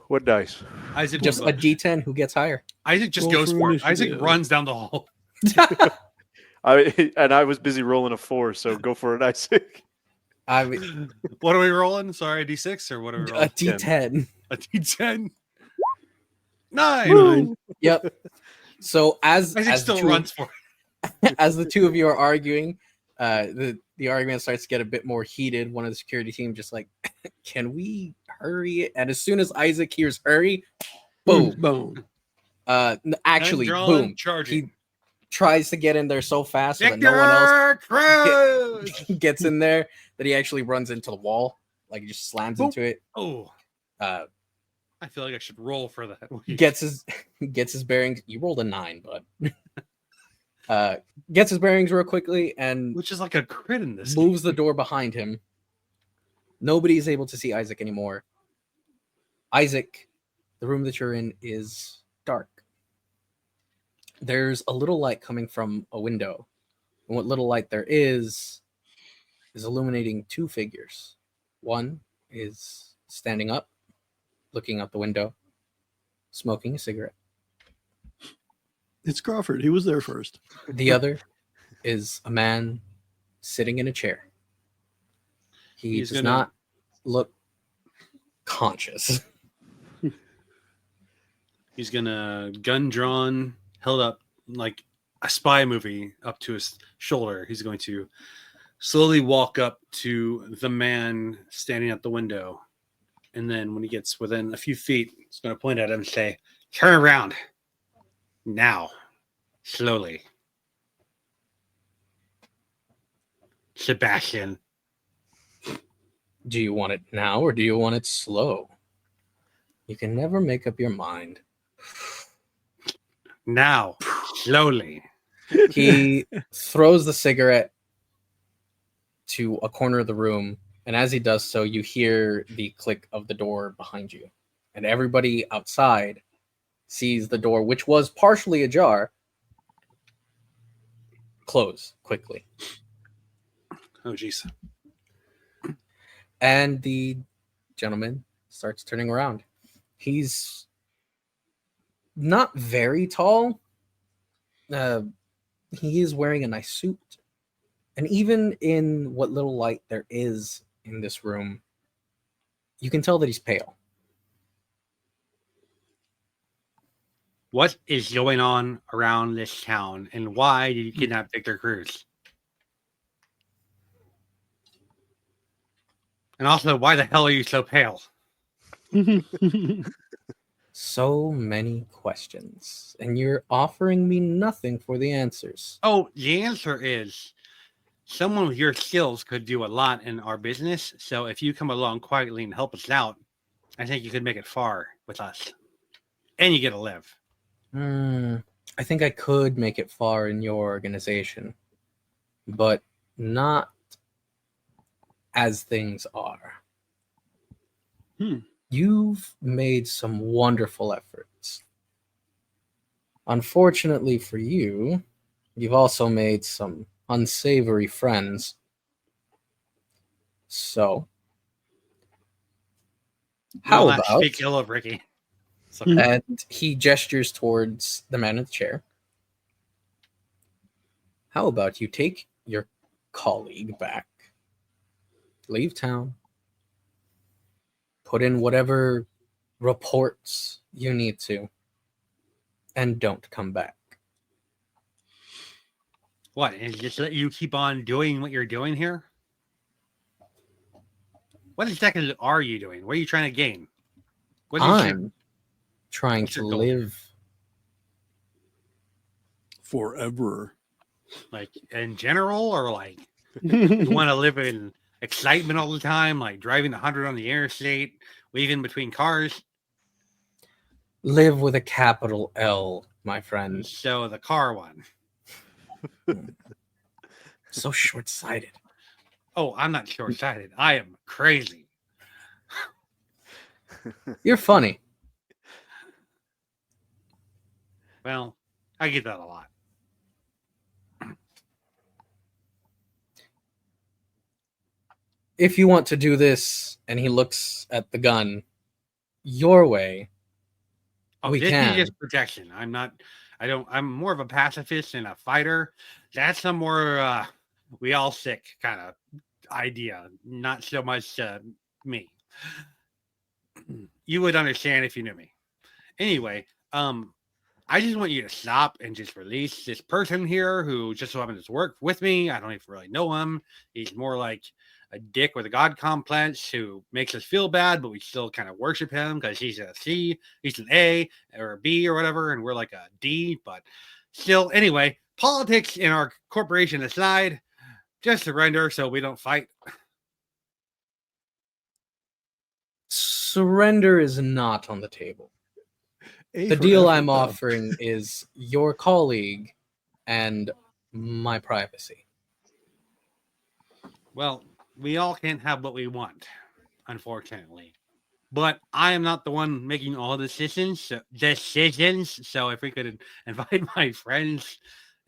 What dice? Isaac Just a D10 who gets higher. Isaac just Roll goes for for it. Isaac initiative. runs down the hall. I was busy rolling a 4, so go for it, Isaac. I mean, What are we rolling? Sorry, a D6 or what are we a rolling? D10. A D10. 9. Nine. Yep. So Isaac as still the two, runs for it. as the two of you are arguing, the argument starts to get a bit more heated. One of the security team just like, can we hurry? And as soon as Isaac hears hurry, boom. Boom. Actually, Gun drawn, boom. charging. He tries to get in there so fast so that no one else Victor Cruz! gets in there that he actually runs into the wall. Like he just slams Boom. into it. Oh, Uh, I feel like I should roll for that. gets his bearings. You rolled a 9, bud. Gets his bearings real quickly and Which is like a crit in this. moves the door behind him. Nobody is able to see Isaac anymore. Isaac, the room that you're in is dark. There's a little light coming from a window. And what little light there is illuminating two figures. One is standing up, looking out the window, smoking a cigarette. It's Crawford. He was there first. The other is a man sitting in a chair. He He's does gonna- not look conscious. He's gonna gun drawn, held up like a spy movie up to his shoulder. He's going to slowly walk up to the man standing at the window. And then when he gets within a few feet, he's going to point at him and say, turn around. Now. Slowly. Sebastian. Do you want it now or do you want it slow? You can never make up your mind. Now. Slowly. He throws the cigarette to a corner of the room, and as he does so, you hear the click of the door behind you. And everybody outside sees the door, which was partially ajar, close quickly. Oh, jeez. And the gentleman starts turning around. He's not very tall. He is wearing a nice suit. And even in what little light there is in this room, you can tell that he's pale. What is going on around this town, and why did you kidnap Victor Cruz? And also, why the hell are you so pale? So many questions, and you're offering me nothing for the answers. Oh, the answer is someone with your skills could do a lot in our business. So if you come along quietly and help us out, I think you could make it far with us. And you get to live. I think I could make it far in your organization, but not as things are. You've made some wonderful efforts. Unfortunately for you, you've also made some unsavory friends. So, Do how not about? speak ill of Ricky. Sorry. And he gestures towards the man in the chair. How about you take your colleague back, leave town, put in whatever reports you need to, and don't come back. What? And just let you keep on doing what you're doing here? What exactly are you doing? What are you trying to gain? What is I'm trying what's to your goal? live. Forever. Like in general, or like you want to live in excitement all the time, like driving 100 on the interstate, weaving between cars? Live with a capital L, my friend. So the car one. So short-sighted. Oh, I'm not short-sighted. I am crazy. You're funny. Well, I get that a lot. If you want to do this, and he looks at the gun, your way, Oh, we this can. is just protection. I'm more of a pacifist and a fighter. That's a more we all sick kind of idea. Not so much me. You would understand if you knew me. Anyway, I just want you to stop and just release this person here who just so happens to work with me. I don't even really know him. He's more like a dick with a god complex who makes us feel bad, but we still kind of worship him because he's a C, he's an A or a B or whatever, and we're like a D. But still, anyway, politics in our corporation aside, just surrender so we don't fight. Surrender is not on the table. A The for deal effort, I'm though. offering is your colleague and my privacy. Well, we all can't have what we want, unfortunately. But I am not the one making all decisions. So if we could invite my friends,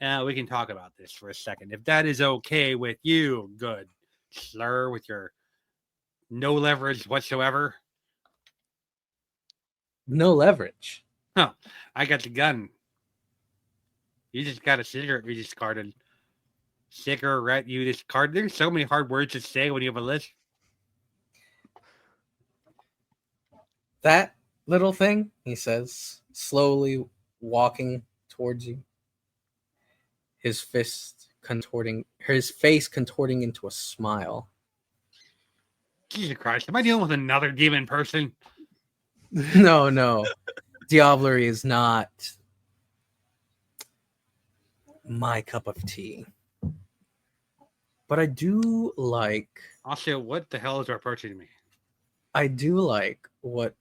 we can talk about this for a second. If that is okay with you, good. Slur with your no leverage whatsoever. No leverage. Huh. I got the gun. You just got a cigarette you discarded. Cigarette you discarded. There's so many hard words to say when you have a list. That little thing, he says, slowly walking towards you. His face contorting into a smile. Jesus Christ. Am I dealing with another demon person? No. Diablerie is not my cup of tea. But I do like... Also, what the hell is approaching me? I do like what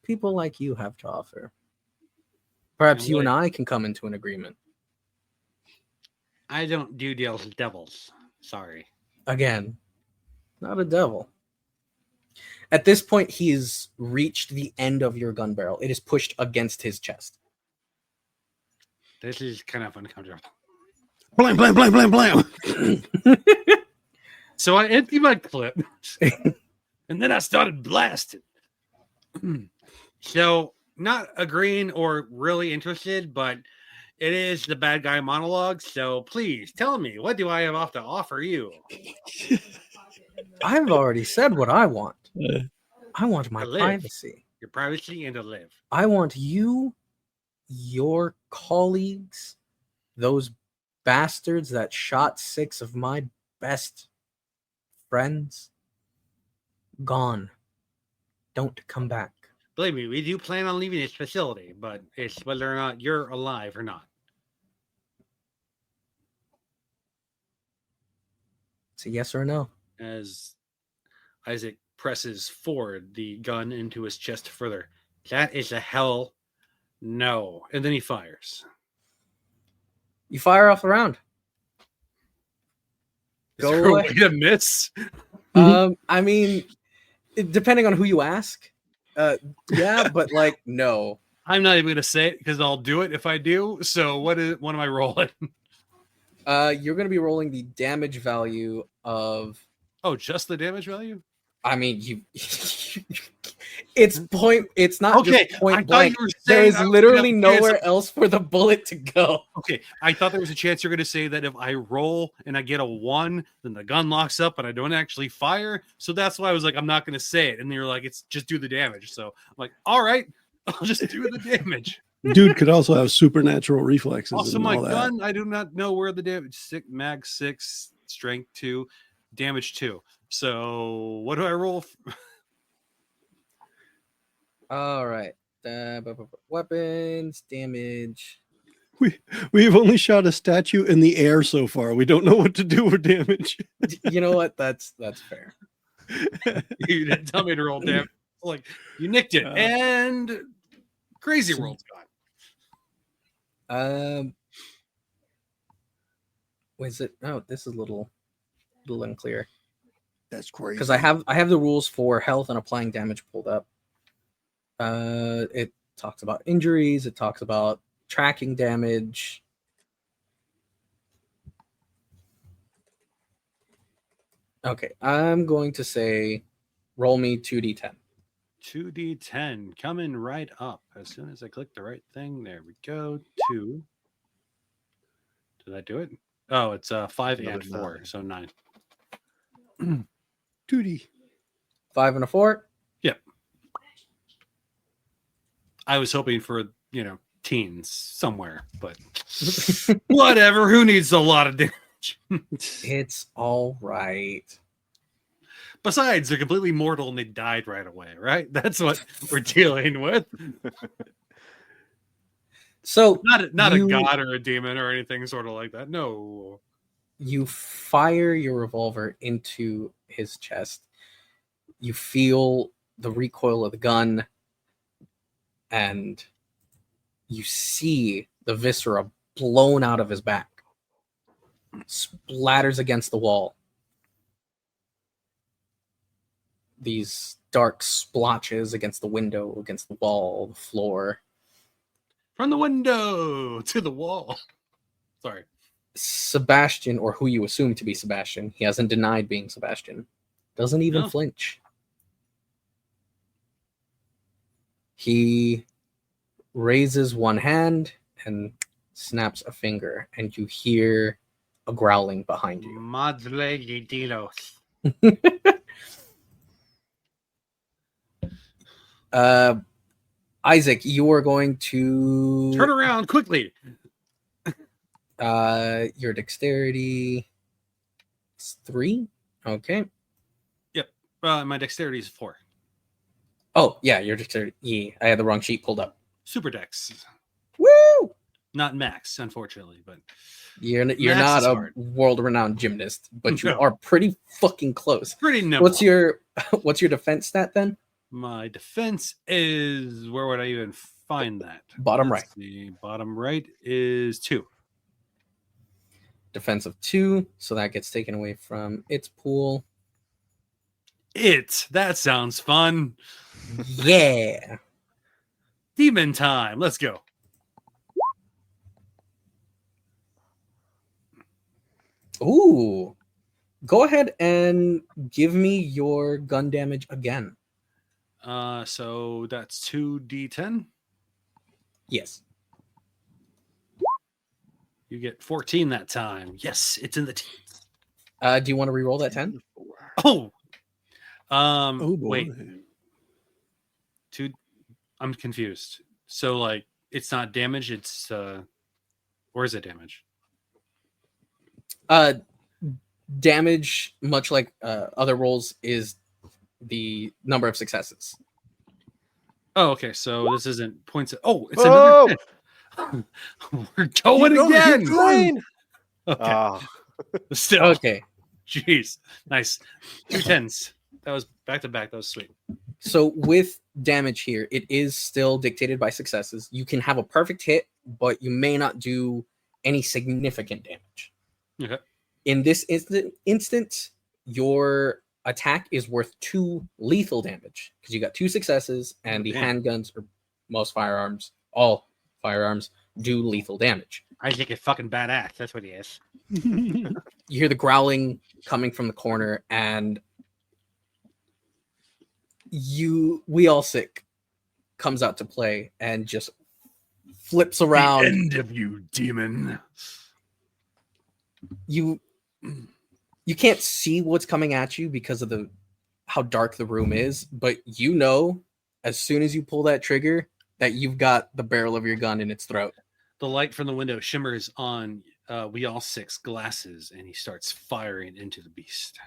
people like you have to offer. Perhaps you and I can come into an agreement. I don't do deals with devils. Sorry. Again, not a devil. At this point, he's reached the end of your gun barrel. It is pushed against his chest. This is kind of uncomfortable. Blam, blam, blam, blam, blam. So I emptied my clip, and then I started blasting. So, not agreeing or really interested, but it is the bad guy monologue. So please tell me, what do I have to offer you? I've already said what I want. I want my To live. privacy. Your privacy and to live. I want you, your colleagues, those bastards that shot 6 of my best friends, gone. Don't come back. Believe me, we do plan on leaving this facility, but it's whether or not you're alive or not. It's a yes or a no. As Isaac presses forward the gun into his chest further. That is a hell no. And then he fires. You fire off the round. Is Go there a away. way to miss? I mean, depending on who you ask, yeah, but like, no. I'm not even going to say it because I'll do it if I do. So what am I rolling? You're going to be rolling the damage value of Oh, just the damage value? I mean, you. It's point. It's not Okay, just I point thought blank. you were There saying is I was gonna literally have a chance nowhere else for the bullet to go. Okay, I thought there was a chance you're going to say that if I roll and I get a 1, then the gun locks up and I don't actually fire. So that's why I was like, I'm not going to say it. And then you're like, it's just do the damage. So I'm like, all right, I'll just do the damage. Dude could also have supernatural reflexes Also, and my all that. gun, I do not know where the damage. Mag 6, strength 2, damage 2. So what do I roll? All right. Weapons, damage. We've only shot a statue in the air so far. We don't know what to do with damage. You know what? That's fair. You didn't tell me to roll damage. Like, you nicked it. And Crazy World's gone. Was it? Oh, this is a little unclear. That's crazy. Because I have the rules for health and applying damage pulled up. It talks about injuries. It talks about tracking damage. Okay, I'm going to say, roll me 2d10. 2d10 coming right up as soon as I click the right thing. There we go. 2. Did I do it? Oh, it's 5 Another and 4, 9. so 9. 2D. 5 and a 4. Yep. I was hoping for, teens somewhere, but whatever. Who needs a lot of damage? It's all right. Besides, they're completely mortal and they died right away, right? That's what we're dealing with. So Not a god or a demon or anything sort of like that. No. You fire your revolver into his chest. You feel the recoil of the gun, and you see the viscera blown out of his back, splatters against the wall. These dark splotches against the window, against the wall, the floor. From the window to the wall. Sorry. Sebastian, or who you assume to be Sebastian, he hasn't denied being Sebastian, doesn't even flinch. He raises one hand and snaps a finger, and you hear a growling behind you. Madre de Dios. Isaac, you are going to turn around quickly. Your dexterity is 3. Okay. Yep. My dexterity is 4. Oh, yeah, your dexterity. I had the wrong sheet pulled up. Super dex. Woo! Not max, unfortunately, but you're not a world-renowned gymnast, but you are pretty fucking close. Pretty nimble. What's your defense stat then? My defense is, where would I even find that? Bottom right. The bottom right is 2. Defense of 2, so that gets taken away from its pool. That sounds fun. Yeah. Demon time. Let's go. Ooh. Go ahead and give me your gun damage again. So that's 2d10. Yes. You get 14 that time. Yes, it's in the teens. Do you want to re-roll that 10? Oh. Oh boy. Wait. I'm confused. So like it's not damage, it's or is it damage? Damage, much like other rolls, is the number of successes. Oh, okay. So this isn't points. It's another 10. We're going again. Okay. Still. Okay. Jeez. Nice. 2 10s. That was back to back. That was sweet. So with damage here, it is still dictated by successes. You can have a perfect hit, but you may not do any significant damage. Okay. In this instance, your attack is worth 2 lethal damage because you got 2 successes, and the handguns, or most firearms, all firearms, do lethal damage. I think it's fucking badass. That's what he is. you hear the growling coming from the corner, and we all sick comes out to play and just flips around. The end of you, demon. You can't see what's coming at you because of how dark the room is, but you know as soon as you pull that trigger that you've got the barrel of your gun in its throat. The light from the window shimmers on We All Six glasses, and he starts firing into the beast.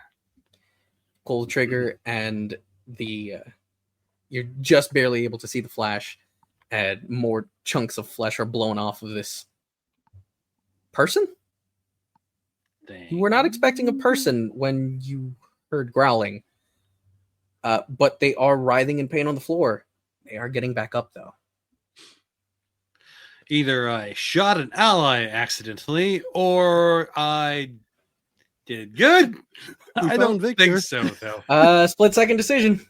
Pull the trigger, and you're just barely able to see the flash, and more chunks of flesh are blown off of this person. You were not expecting a person when you heard growling, but they are writhing in pain on the floor. They are getting back up, though. Either I shot an ally accidentally, or I did good. I don't think so, though. Split-second decision.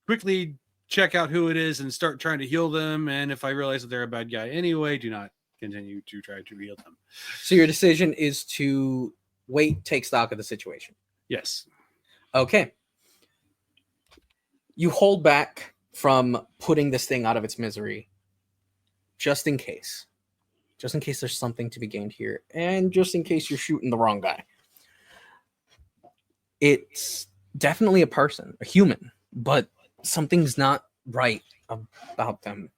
Quickly check out who it is and start trying to heal them. And if I realize that they're a bad guy anyway, do not continue to try to heal them. So your decision is to wait, take stock of the situation. Yes. Okay. You hold back from putting this thing out of its misery, just in case. Just in case there's something to be gained here, and just in case you're shooting the wrong guy. It's definitely a person, a human, but something's not right about them.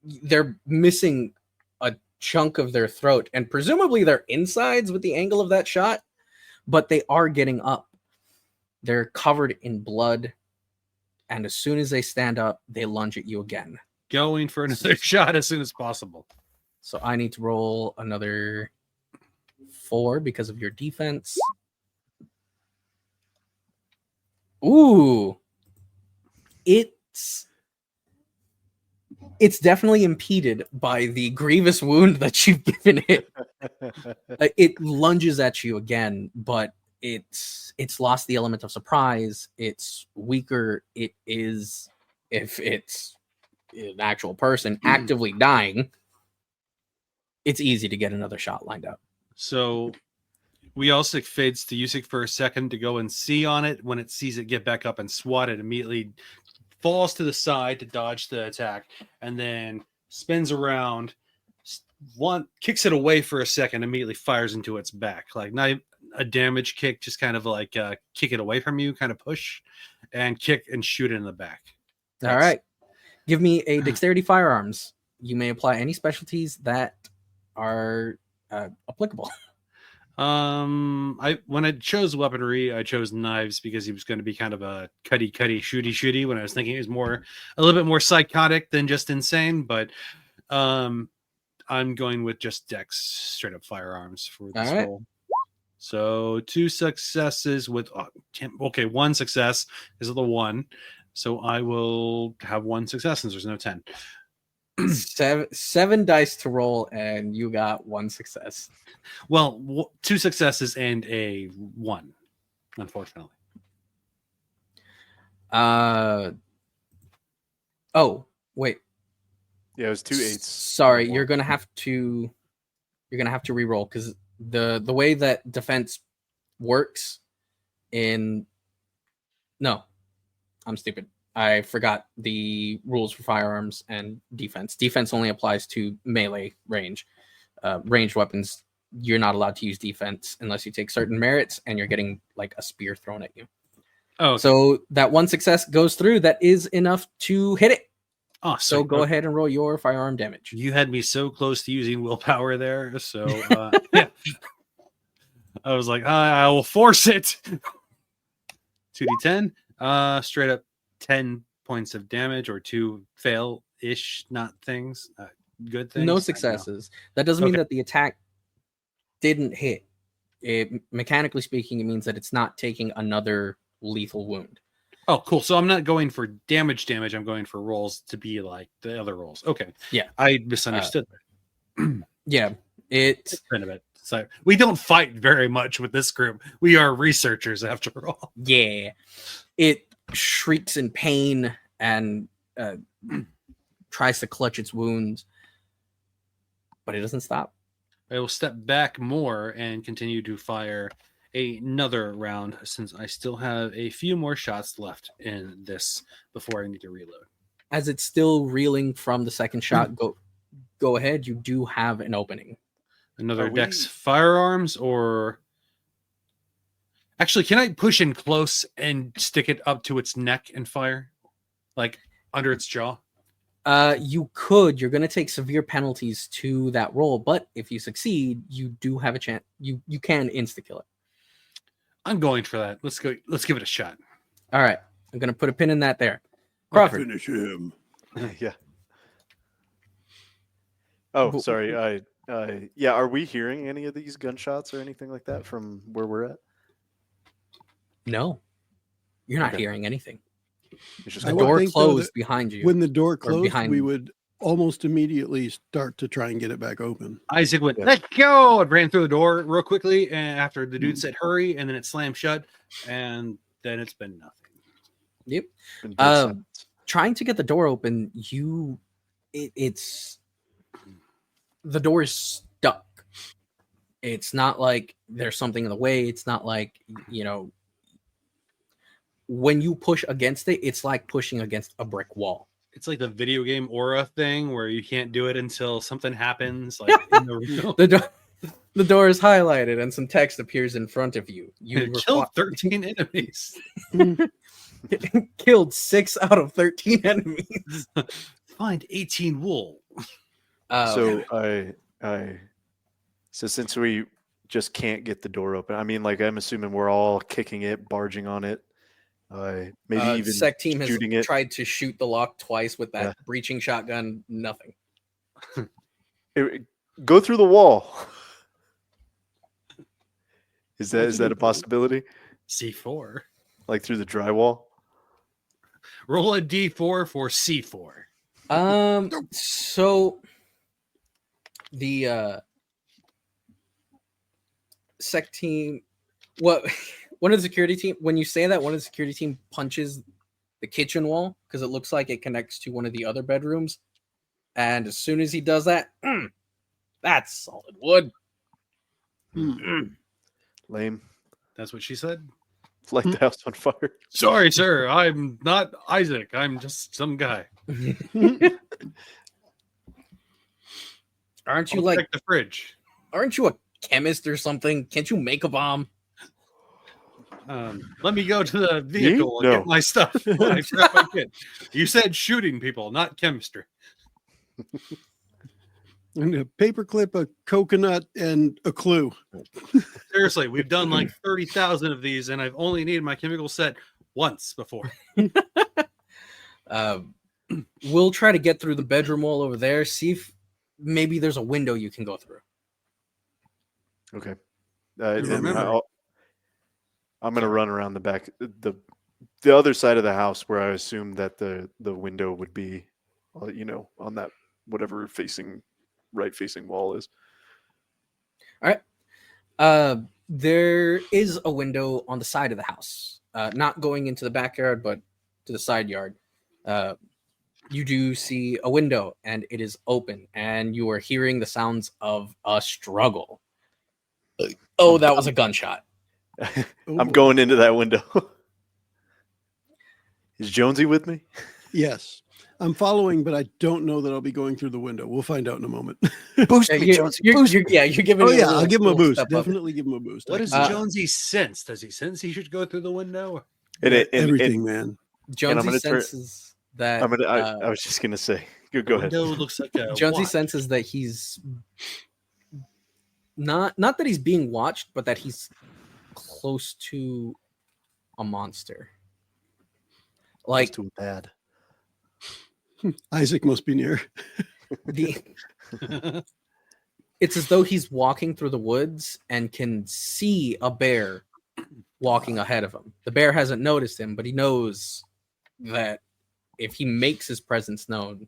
They're missing a chunk of their throat, and presumably their insides with the angle of that shot, but they are getting up. They're covered in blood, and as soon as they stand up, they lunge at you again. Going for another shot as soon as possible. So I need to roll another 4 because of your defense. Ooh. It's definitely impeded by the grievous wound that you've given it. It lunges at you again, but it's lost the element of surprise. It's weaker. It is, if it's an actual person actively dying, it's easy to get another shot lined up. So We All Sick fades to Yusik for a second to go and see on it. When it sees it get back up and swat, it immediately falls to the side to dodge the attack, and then spins around, kicks it away for a second, immediately fires into its back. Like not a damage kick, just kind of like kick it away from you, kind of push and kick and shoot it in the back. All right. Give me a dexterity firearms. You may apply any specialties that are applicable. When I chose weaponry, I chose knives because he was going to be kind of a cutty, shooty. When I was thinking it was a little bit more psychotic than just insane, but I'm going with just dex, straight up firearms for this roll. So 2 successes with 1 success is the 1, so I will have 1 success since there's no 10. 7 dice to roll, and you got 1 success. Well, 2 successes and a 1, unfortunately. Oh, wait. Yeah, it was 2 8s. Sorry, you're gonna have to re-roll because the way that defense works in. No, I'm stupid. I forgot the rules for firearms and defense. Defense only applies to melee range. Ranged weapons, you're not allowed to use defense unless you take certain merits and you're getting like a spear thrown at you. Oh, okay. So that 1 success goes through. That is enough to hit it. Oh, so go ahead and roll your firearm damage. You had me so close to using willpower there. So yeah, I was like, I will force it. 2d10, straight up 10 points of damage, or 2 fail-ish, not things, good things. No successes. That doesn't mean that the attack didn't hit. Mechanically speaking, it means that it's not taking another lethal wound. Oh, cool. So I'm not going for damage. I'm going for rolls to be like the other rolls. Okay. Yeah. I misunderstood. Yeah. It's been a bit. So we don't fight very much with this group. We are researchers after all. Yeah. It shrieks in pain and tries to clutch its wounds, but it doesn't stop. I will step back more and continue to fire another round since I still have a few more shots left in this before I need to reload. As it's still reeling from the second shot, go ahead. You do have an opening. Another Are Dex we- firearms, or actually, can I push in close and stick it up to its neck and fire, like under its jaw? You could. You're going to take severe penalties to that roll, but if you succeed, you do have a chance. You can insta kill it. I'm going for that. Let's go. Let's give it a shot. All right, I'm going to put a pin in that there. I'll Crawford. finish him. Yeah. Oh, But- sorry. Yeah. Are we hearing any of these gunshots or anything like that from where we're at? No, you're not Okay. hearing anything. It's just I The would quiet. door think, though, closed that behind you. When the door closed, behind- we would almost immediately start to try and get it back open. Isaac went, Yeah. let's go, and ran through the door real quickly. And after the dude said hurry, and then it slammed shut, and then it's been nothing. Yep. Been dead silence. Trying to get the door open, it's the door is stuck. It's not like there's something in the way. It's not like, when you push against it, it's like pushing against a brick wall. It's like the video game aura thing where you can't do it until something happens. Like in the The door is highlighted and some text appears in front of you. You killed 13 enemies. killed 6 out of 13 enemies. Find 18 wool. So since we just can't get the door open, I mean, like, I'm assuming we're all kicking it, barging on it, maybe even Sec team has shooting it. tried to shoot the lock twice with that breaching shotgun. Nothing. Go through the wall. Is that a possibility? C4. Like through the drywall? Roll a D4 for C4. So the sec team, one of the security team, when you say that, one of the security team punches the kitchen wall because it looks like it connects to one of the other bedrooms, and as soon as he does that, that's solid wood. Lame. That's what she said. Light the house on fire. Sorry, sir. I'm not Isaac. I'm just some guy. Aren't you I'll like? check the fridge? Aren't you a chemist or something? Can't you make a bomb? Let me go to the vehicle and No. get my stuff. I forgot my kid. You said shooting people, not chemistry. And a paperclip, a coconut, and a clue. Seriously, we've done like 30,000 of these, and I've only needed my chemical set once before. We'll try to get through the bedroom wall over there. See if maybe there's a window you can go through. Okay. remember- I'm gonna run around the back, the other side of the house where I assume that the window would be, on that whatever right facing wall is. All right. There is a window on the side of the house, not going into the backyard, but to the side yard. You do see a window, and it is open, and you are hearing the sounds of a struggle. Oh, that was a gunshot. I'm going into that window. Is Jonesy with me? Yes. I'm following, but I don't know that I'll be going through the window. We'll find out in a moment. Boost Yeah, me, Jonesy. you're Boost me. giving. Oh, it a yeah. little- I'll give him a little boost. step up. Definitely give him a boost. What does Uh, Jonesy sense? Does he sense he should go through the window? Everything, man. Jonesy gonna turn- senses that. I was just gonna say. Go ahead. Window looks like a Jonesy watch. senses that he's not that he's being watched, but that he's close to a monster. Like Too bad. Isaac must be near. the it's as though he's walking through the woods and can see a bear walking ahead of him. The bear hasn't noticed him, but he knows that if he makes his presence known,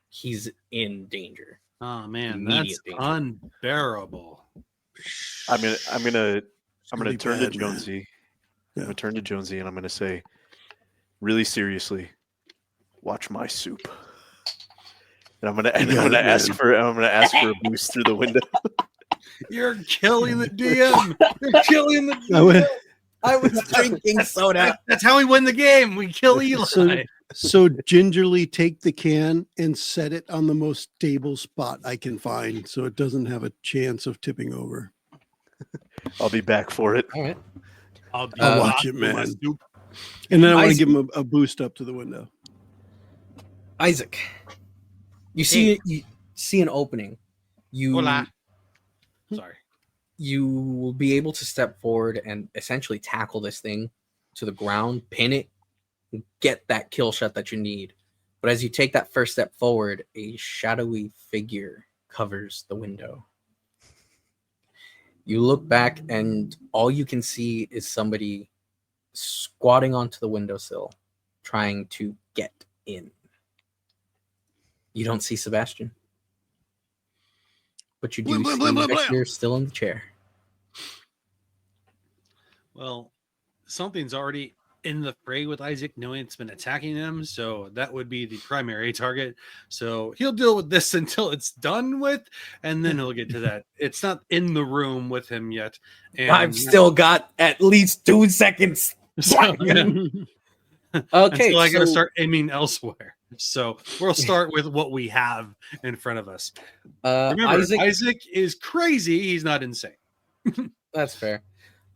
he's in danger. Oh man, Immediate that's danger. unbearable. I'm gonna Really turn bad, to man. Jonesy. Yeah. I'm gonna turn to Jonesy and I'm gonna say, really seriously, watch my soup. And I'm gonna got it, ask man. for a boost through the window. You're killing the DM. You're killing the I went- DM. I was drinking soda. That's how we win the game. We kill Eli. So gingerly take the can and set it on the most stable spot I can find so it doesn't have a chance of tipping over. I'll be back for it. All right. I'll be I'll hot watch it, with my man. soup. And then I want to Isaac- give him a boost up to the window. Isaac, you see an opening. Hola. Sorry. You will be able to step forward and essentially tackle this thing to the ground, pin it, and get that kill shot that you need. But as you take that first step forward, a shadowy figure covers the window. You look back, and all you can see is somebody squatting onto the windowsill, trying to get in. You don't see Sebastian, but you do Blah, see blah, blah, blah, blah. Victor still in the chair. Well, something's already in the fray with Isaac, knowing it's been attacking him. So that would be the primary target. So he'll deal with this until it's done with, and then he'll get to that. It's not in the room with him yet. And I've still got at least 2 seconds. so, yeah. Okay, Until I got to so- start aiming elsewhere. So we'll start with what we have in front of us. Remember, Isaac is crazy. He's not insane. That's fair.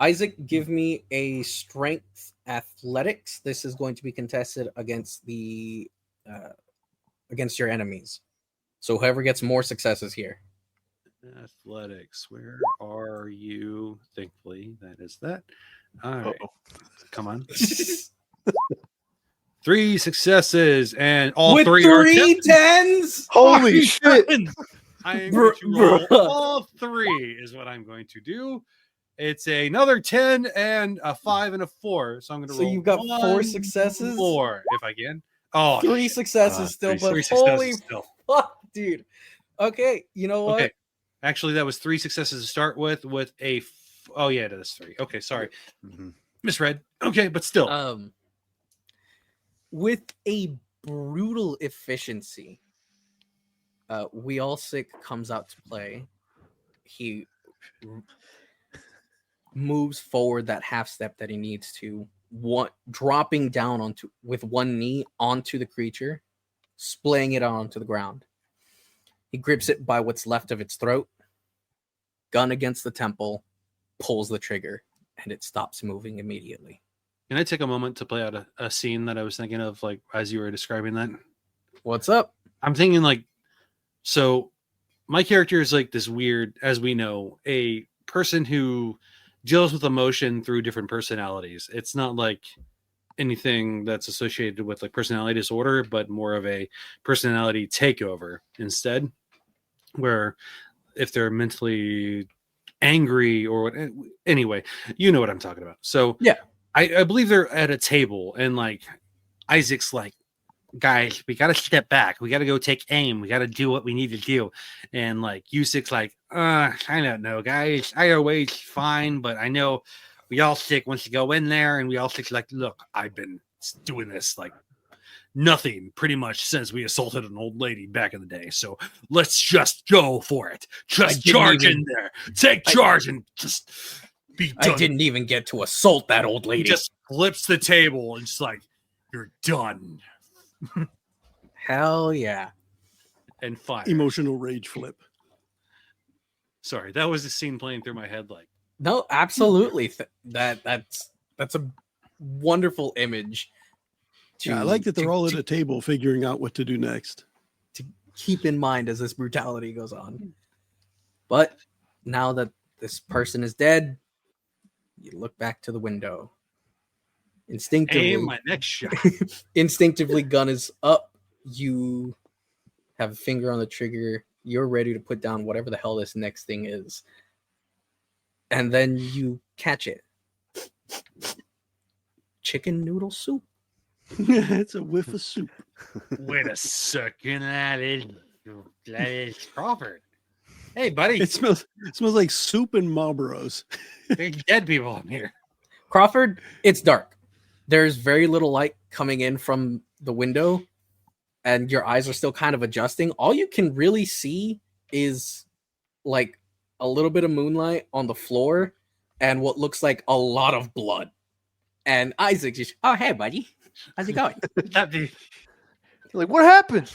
Isaac, give me a strength athletics. This is going to be contested against the against your enemies. So whoever gets more successes here. Athletics. Where are you? Thankfully, that is that. All right. Come on. 3 successes, and all With 3 are 3 tens. Holy shit! I am going to roll Bruh. all 3 is what I'm going to do. It's another 10 and a 5 and a 4. So I'm going to So roll. you've got 4 1 successes. more if I can. Oh, 3 successes still, 3 but successes holy still. fuck, dude. Okay, you know what? Okay. Actually, that was 3 successes to start with a. Oh yeah, that's 3. Okay, sorry, misread. Okay, but still. With a brutal efficiency, We All Sick comes out to play. He moves forward that half step that he needs to, dropping down onto with one knee onto the creature, splaying it onto the ground. He grips it by what's left of its throat, gun against the temple, pulls the trigger, and it stops moving immediately. Can I take a moment to play out a scene that I was thinking of, like, as you were describing that? What's up? I'm thinking, like, so my character is like this weird, as we know, a person who deals with emotion through different personalities. It's not like anything that's associated with like personality disorder, but more of a personality takeover instead, where if they're mentally angry or what, anyway, you know what I'm talking about. So yeah. I believe they're at a table, and like Isaac's like, guys, we got to step back. We got to go take aim. We got to do what we need to do. And like Yusic's like, I don't know, guys. I always fine, but I know We All Sick wants to go in there, and We All Sick's like, look, I've been doing this like nothing pretty much since we assaulted an old lady back in the day. So let's just go for it. Just charge in there. Take charge and just be done. I didn't even get to assault that old lady. He just flips the table and just like, you're done. Hell yeah. And fire. Emotional rage flip. Sorry, that was the scene playing through my head. Like, no, absolutely. That's a wonderful image. I like that they're all at a table figuring out what to do next. To keep in mind as this brutality goes on. But now that this person is dead, you look back to the window. Instinctively, aim my next shot. Instinctively, gun is up. You have a finger on the trigger. You're ready to put down whatever the hell this next thing is. And then you catch it. Chicken noodle soup. It's a whiff of soup. Wait a second, that is Crawford. Hey, buddy, It smells like soup and Marlboros. there's dead people in here. Crawford, it's dark. There's very little light coming in from the window, and your eyes are still kind of adjusting. All you can really see is like a little bit of moonlight on the floor and what looks like a lot of blood. And Isaac just, oh, hey, buddy. How's it going? That'd be Like, what happened?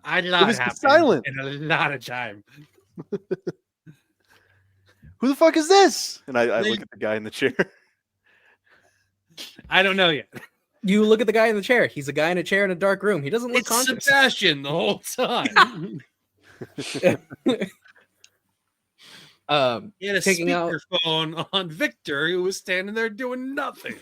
a It lot was happened silent. in a lot of time. Who the fuck is this? And I They- look at the guy in the chair. I don't know yet. You look at the guy in the chair. He's a guy in a chair in a dark room. He doesn't look It's conscious. Sebastian the whole time. He had a Taking out- speakerphone on Victor, who was standing there doing nothing.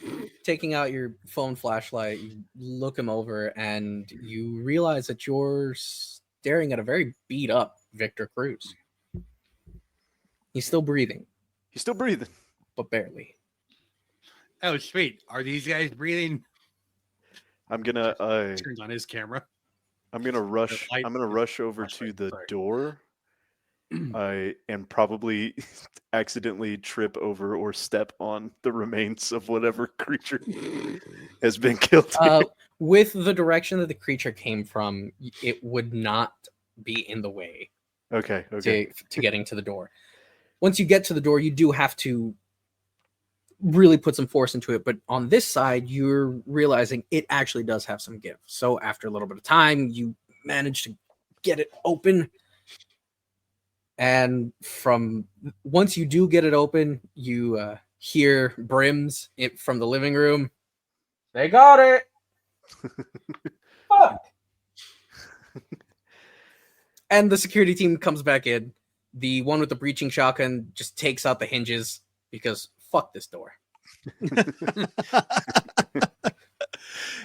Taking out your phone flashlight, you look him over and you realize that you're staring at a very beat up Victor Cruz. He's still breathing, He's still breathing. but barely. Oh, sweet. Are these guys breathing? I'm gonna Turns on his camera. rush. light- I'm gonna rush over to flashlight, the sorry. door. And probably accidentally trip over or step on the remains of whatever creature has been killed. With the direction that the creature came from, it would not be in the way Okay. to getting to the door. Once you get to the door, you do have to really put some force into it. But on this side, you're realizing it actually does have some give. So after a little bit of time, you manage to get it open. And once you do get it open, you hear brims from the living room. They got it. Fuck. And the security team comes back in. The one with the breaching shotgun just takes out the hinges because fuck this door.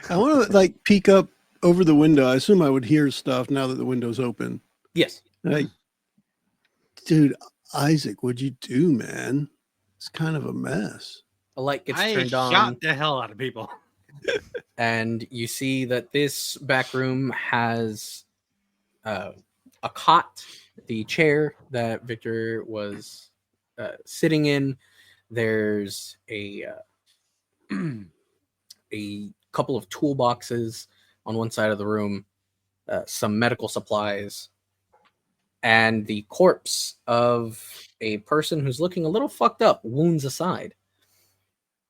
I want to like peek up over the window. I assume I would hear stuff now that the window's open. Yes. Like, dude, Isaac, what'd you do, man? It's kind of a mess. A light gets I turned on. shot the hell out of people. And you see that this back room has a cot, the chair that Victor was sitting in. There's a couple of toolboxes on one side of the room, some medical supplies, and the corpse of a person who's looking a little fucked up, wounds aside.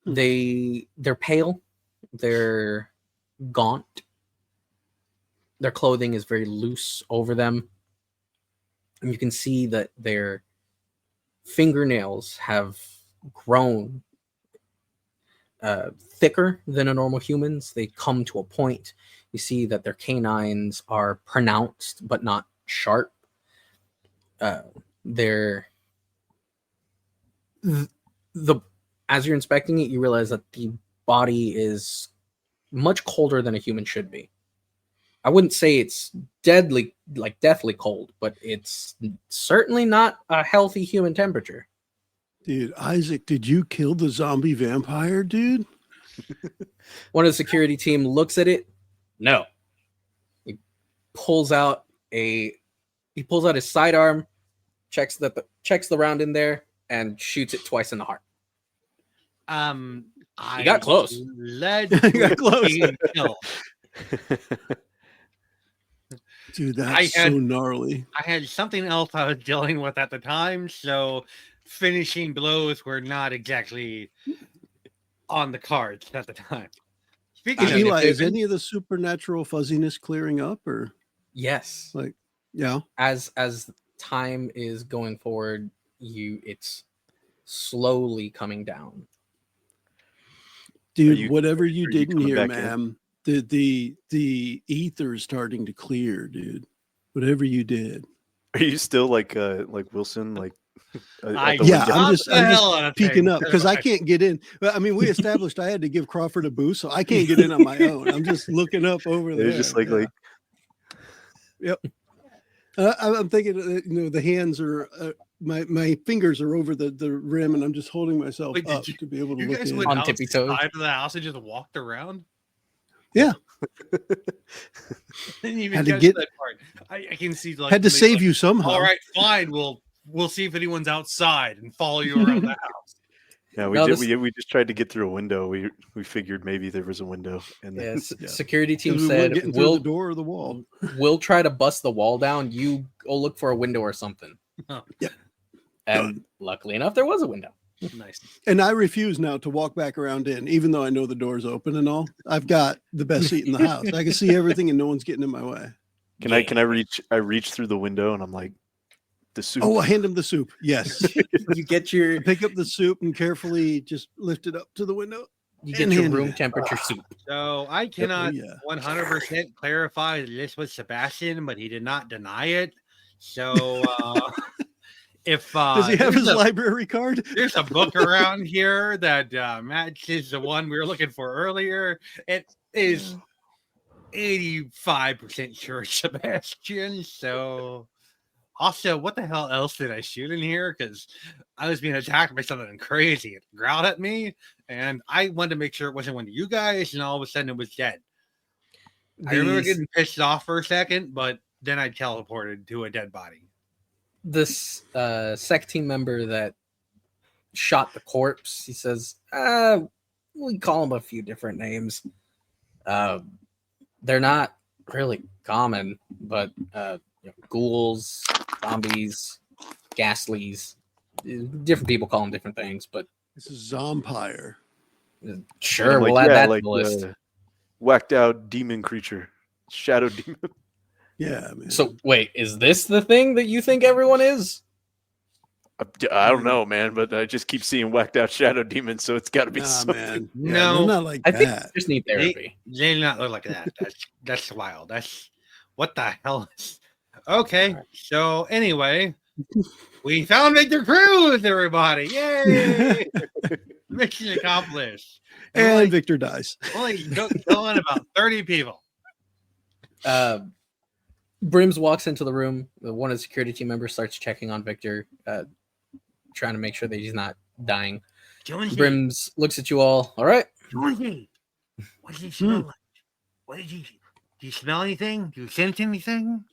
They're pale. They're gaunt. Their clothing is very loose over them. And you can see that their fingernails have grown thicker than a normal human's. They come to a point. You see that their canines are pronounced but not sharp. As you're inspecting it, you realize that the body is much colder than a human should be. I wouldn't say it's deathly cold, but it's certainly not a healthy human temperature. Dude, Isaac, did you kill the zombie vampire, dude? One of the security team looks at it. No. He pulls out his sidearm, checks the round in there, and shoots it twice in the heart. I got close. Led You got close. being killed. Dude, that's so gnarly. I had something else I was dealing with at the time, so finishing blows were not exactly on the cards at the time. Speaking of Eli, is David, any of the supernatural fuzziness clearing up, or Yes. like, yeah? As time is going forward, it's slowly coming down. Dude, whatever you are you did in coming here, back in? ma'am, the ether's starting to clear, dude. Whatever you did. Are you still like Wilson? Like, I at the Yeah, window? I'm just the hell out of peeking things. up because I can't get in. But I mean, we established I had to give Crawford a boost, so I can't get in on my own. I'm just looking up over there. It's just like Yeah. Yep. I'm thinking, the hands are my fingers are over the rim, and I'm just holding myself Wait, did up to be able to You look guys in. went On tippy toes. outside of the house and just walked around? Yeah. Didn't even Had to catch get- that part. I can see like Had to somebody save like, you somehow. All right, fine. We'll see if anyone's outside and follow you around the house. Yeah, No, we just tried to get through a window. We figured maybe there was a window, and then Security team 'Cause we weren't said, getting through the door or the wall. we'll try to bust the wall down. You go look for a window or something. And luckily enough, there was a window. Nice. And I refuse now to walk back around in, even though I know the door's open and all. I've got the best seat in the house. I can see everything and no one's getting in my way. Can I reach? I reach through the window and I'm like, the soup. Oh, I hand him the soup. Yes. You get your Pick up the soup and carefully just lift it up to the window. room hand it. temperature soup. So I cannot yeah. 100% clarify that this was Sebastian, but he did not deny it. So if Does he have his there's library card? there's a book around here that matches the one we were looking for earlier, it is 85% sure it's Sebastian. So also, what the hell else did I shoot in here? Because I was being attacked by something crazy. It growled at me, and I wanted to make sure it wasn't one of you guys, and all of a sudden it was dead. I remember getting pissed off for a second, but then I teleported to a dead body. This sec team member that shot the corpse, he says, we call them a few different names. They're not really common, but ghouls, zombies, ghastlies, different people call them different things, but This is Zompire. sure, we'll add that to like the list. Whacked out demon creature, shadow demon. Yeah, man. So wait, is this the thing that you think everyone is? I don't know, man, but I just keep seeing whacked out shadow demons, so it's got to be Nah, something. man. Yeah, No, they're not like I think that. they just need therapy. They do not look like that. That's wild. That's what the hell is. Okay, so anyway, we found Victor Cruz, everybody! Yay! Mission accomplished. And Victor dies. Only killing about 30 people. Brims walks into the room. One of the security team members starts checking on Victor, trying to make sure that he's not dying. Jonesy, Brims looks at you all. All right. Jonesy, what did he smell like? What did you smell anything? Do you sense anything?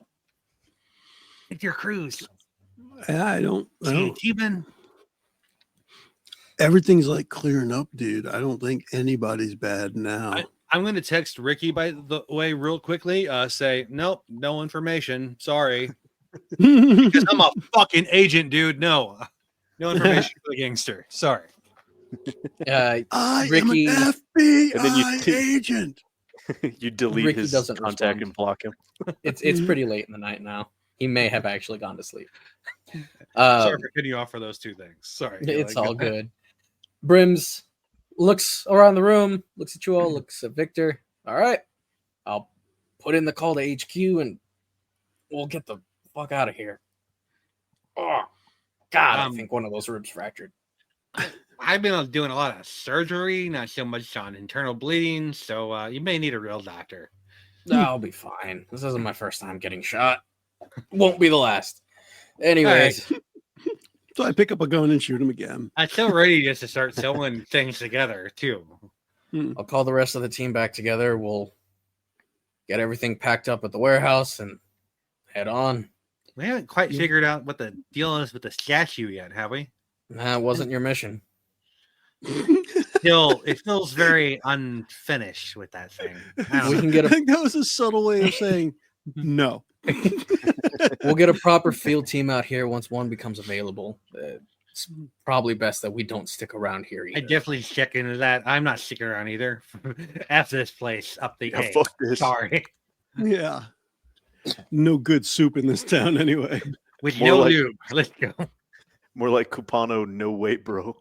Victor Cruz. I don't. Steven. Everything's like clearing up, dude. I don't think anybody's bad now. I'm going to text Ricky, by the way, real quickly. Say, nope, no information. Sorry. Because I'm a fucking agent, dude. No information for the gangster. Sorry. I Ricky- am an FBI And then agent. You delete Ricky his doesn't contact respond. and block him. It's pretty late in the night now. He may have actually gone to sleep. Sorry for cutting you off for those two things. Sorry. It's all good. Brims looks around the room, looks at you all, looks at Victor. All right, I'll put in the call to HQ and we'll get the fuck out of here. Oh, God, I think one of those ribs fractured. I've been doing a lot of surgery, not so much on internal bleeding, so you may need a real doctor. I'll be fine. This isn't my first time getting shot. Won't be the last. Anyways, So I pick up a gun and shoot him again. I'm so ready just to start sewing things together, too. I'll call the rest of the team back together. We'll get everything packed up at the warehouse and head on. We haven't quite figured out what the deal is with the statue yet, have we? That wasn't your mission. Still, it feels very unfinished with that thing. I don't We know. can get I a think that was a subtle way of saying no. we'll get a proper field team out here once one becomes available. It's probably best that we don't stick around here I either. definitely check into that. I'm not sticking around either. After this place, up the Yeah, A. fuck this. Sorry. Yeah. No good soup in this town anyway. With More no like- lube. Let's go. More like Capano, no way, bro.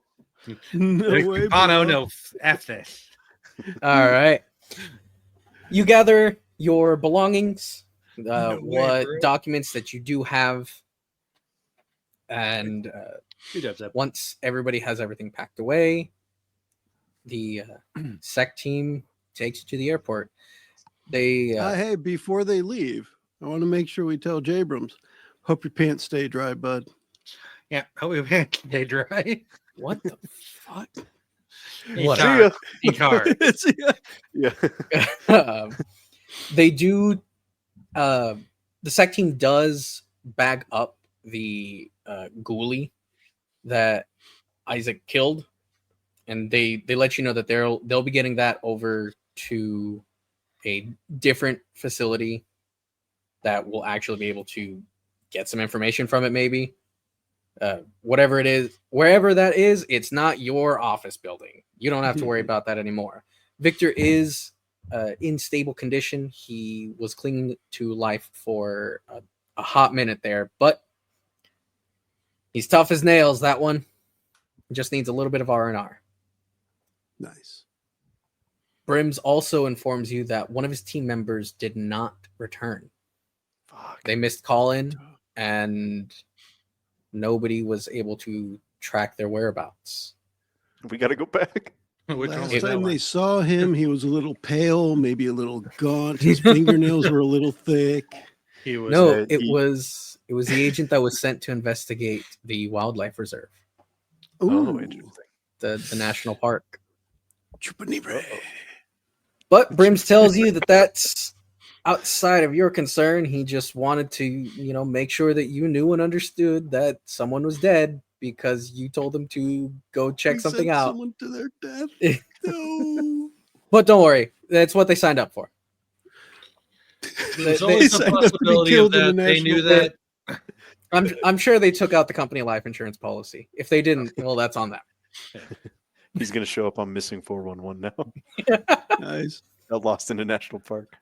No way. Oh, no, bro. no. F this. All right. You gather your belongings, No way, what bro. documents that you do have, and Good job, Zeb. once everybody has everything packed away, the sec team takes you to the airport. They Hey, before they leave, I want to make sure we tell Jabrams, hope your pants stay dry, bud. Yeah, hope we can't stay dry. what the fuck? What? See ya. Retard. Yeah. They do. The sec team does bag up the ghoulie that Isaac killed, and they let you know that they'll be getting that over to a different facility that will actually be able to get some information from it, maybe. whatever it is, wherever that is, it's not your office building. You don't have to worry about that anymore. Victor is in stable condition. He was clinging to life for a hot minute there, but he's tough as nails. That one just needs a little bit of R&R. Nice. Brims also informs you that one of his team members did not return. Fuck. They missed call-in, and nobody was able to track their whereabouts. We got to go back. Which one Last was that time one? they saw him, he was a little pale, maybe a little gaunt. His fingernails were a little thick. He was No, it was the agent that was sent to investigate the wildlife reserve, Oh, Ooh, interesting. the national park. Chupanibre. But Brims tells you that that's outside of your concern. He just wanted to, make sure that you knew and understood that someone was dead because you told them to go check We something sent out. Someone to their death. No. But don't worry, that's what they signed up for. There's They always a signed up to be possibility of killed in the that. They knew national that. I'm sure they took out the company life insurance policy. If they didn't, well, that's on them. He's going to show up on Missing 411 now. Nice. Got lost in a national park.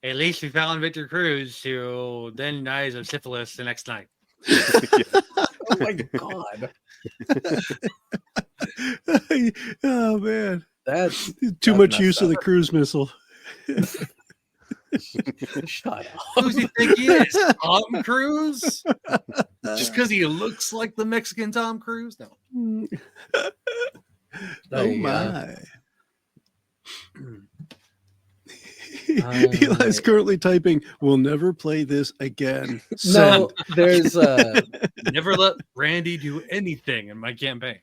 At least we found Victor Cruz, who then dies of syphilis the next night. Oh my god, Oh man, that's too much messed use of up. the cruise missile. Shut up. Who does he think he is? Tom Cruise? Just because he looks like the Mexican Tom Cruise? No. Oh Yeah. my. Right. Eli's currently typing, "We'll never play this again." No, Send. there's Never let Randy do anything in my campaigns.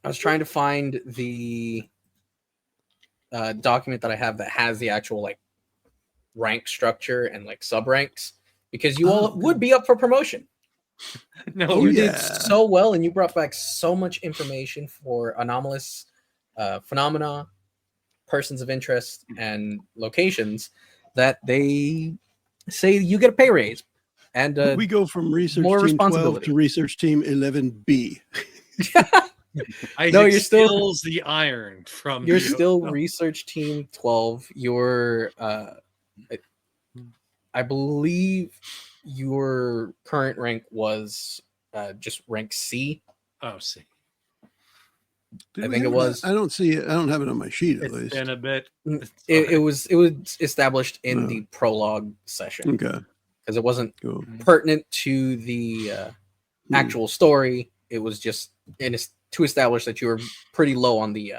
I was trying to find the document that I have that has the actual rank structure and sub ranks, because you all would be up for promotion. No, Oh, You yeah. did so well, and you brought back so much information for anomalous phenomena, persons of interest, and locations that they say you get a pay raise. And We go from research more team 12 responsibility. to research team 11B. Isaac No, you're still- steals the iron from you're you. still research team 12. Your I believe your current rank was just rank C. Oh, see. Did I we think it have was. that? I don't see it. I don't have it on my sheet at It's least. been a bit. It was established in Oh. the prologue session Okay, because it wasn't cool. pertinent to the actual story. It was just to establish that you were pretty low on the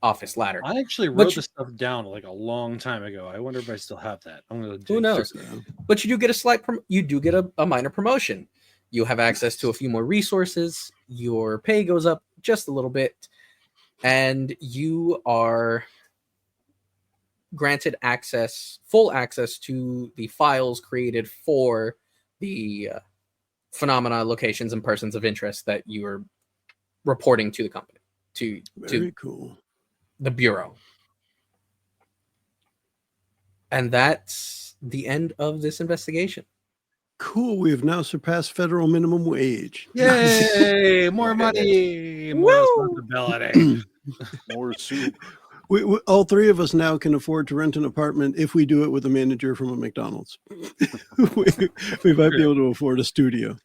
office ladder. I actually But wrote you- this stuff down a long time ago. I wonder if I still have that. I'm gonna. Who knows? So, But you do get a minor promotion. You have access to a few more resources. Your pay goes up just a little bit, and you are granted full access to the files created for the phenomena, locations, and persons of interest that you are reporting to the company, to very cool. the bureau. And that's the end of this investigation. Cool. We have now surpassed federal minimum wage. Yay! More money, more responsibility. More soup. We, all three of us now can afford to rent an apartment if we do it with a manager from a McDonald's. we might be able to afford a studio.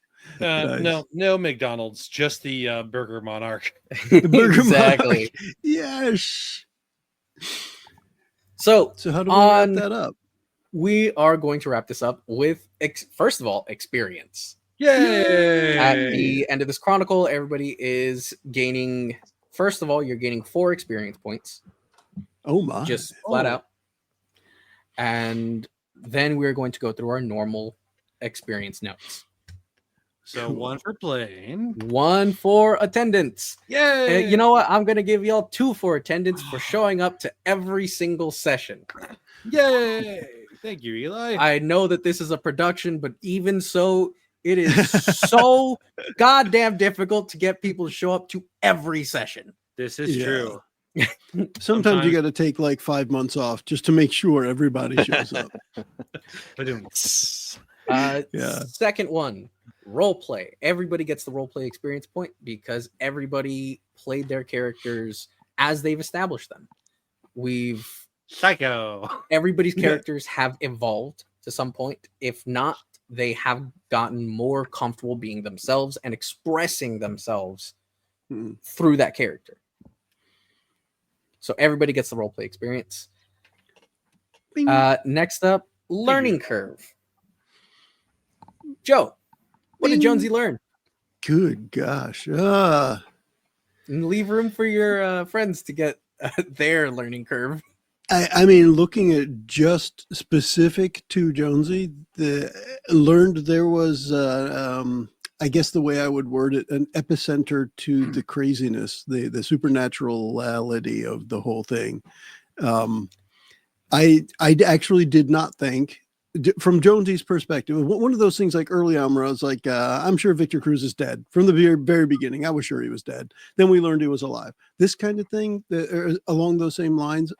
Nice. No McDonald's, just the Burger Monarch. The Burger Exactly. Yes. So So how do we wrap On- that up? we are going to wrap this up with, first of all, experience. Yay! At the end of this chronicle, everybody is gaining. First of all, you're gaining 4 experience points, Oh my. just flat out. And then we're going to go through our normal experience notes. So Cool. 1 for playing. 1 for attendance. Yay! You know what? I'm going to give y'all 2 for attendance for showing up to every single session. Yay! Thank you, Eli. I know that this is a production, but even so, it is so goddamn difficult to get people to show up to every session. This is Yeah. true. Sometimes you sometimes- got to take like 5 months off just to make sure everybody shows up. Ba-doom. Yeah. Second one, role play. Everybody gets the role play experience point because everybody played their characters as they've established them. Psycho. Everybody's characters have evolved to some point. If not, they have gotten more comfortable being themselves and expressing themselves through that character. So everybody gets the role play experience. Next up, learning curve. Joe, what did Jonesy learn? Good gosh. And leave room for your friends to get their learning curve. I mean, looking at just specific to Jonesy, learned there was, I guess the way I would word it, an epicenter to the craziness, the supernaturality of the whole thing. I actually did not think, from Jonesy's perspective, one of those things like early on where I was like, I'm sure Victor Cruz is dead. From the very, very beginning, I was sure he was dead. Then we learned he was alive. This kind of thing, along those same lines,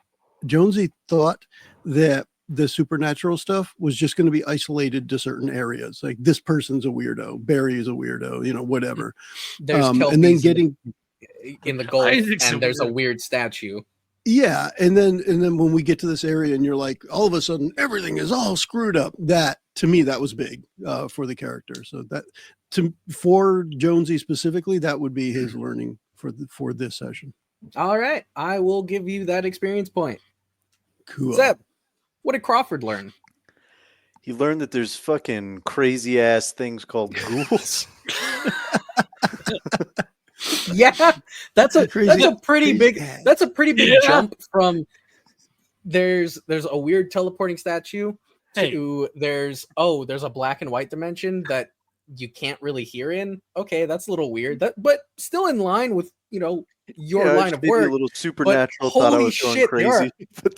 Jonesy thought that the supernatural stuff was just going to be isolated to certain areas. Like this person's a weirdo, Barry is a weirdo, whatever. There's and then getting in the Gulf, and there's a weird statue. Yeah, and then when we get to this area, and you're like, all of a sudden everything is all screwed up. That to me, that was big for the character. So for Jonesy specifically, that would be his learning for this session. All right, I will give you that experience point. Cool. Zeb, what did Crawford learn? He learned that there's fucking crazy ass things called ghouls. Yeah, that's a pretty big jump from there's a weird teleporting statue to there's a black and white dimension that you can't really hear in. Okay, that's a little weird. But still in line with your line of work. A little supernatural. Thought I was going crazy.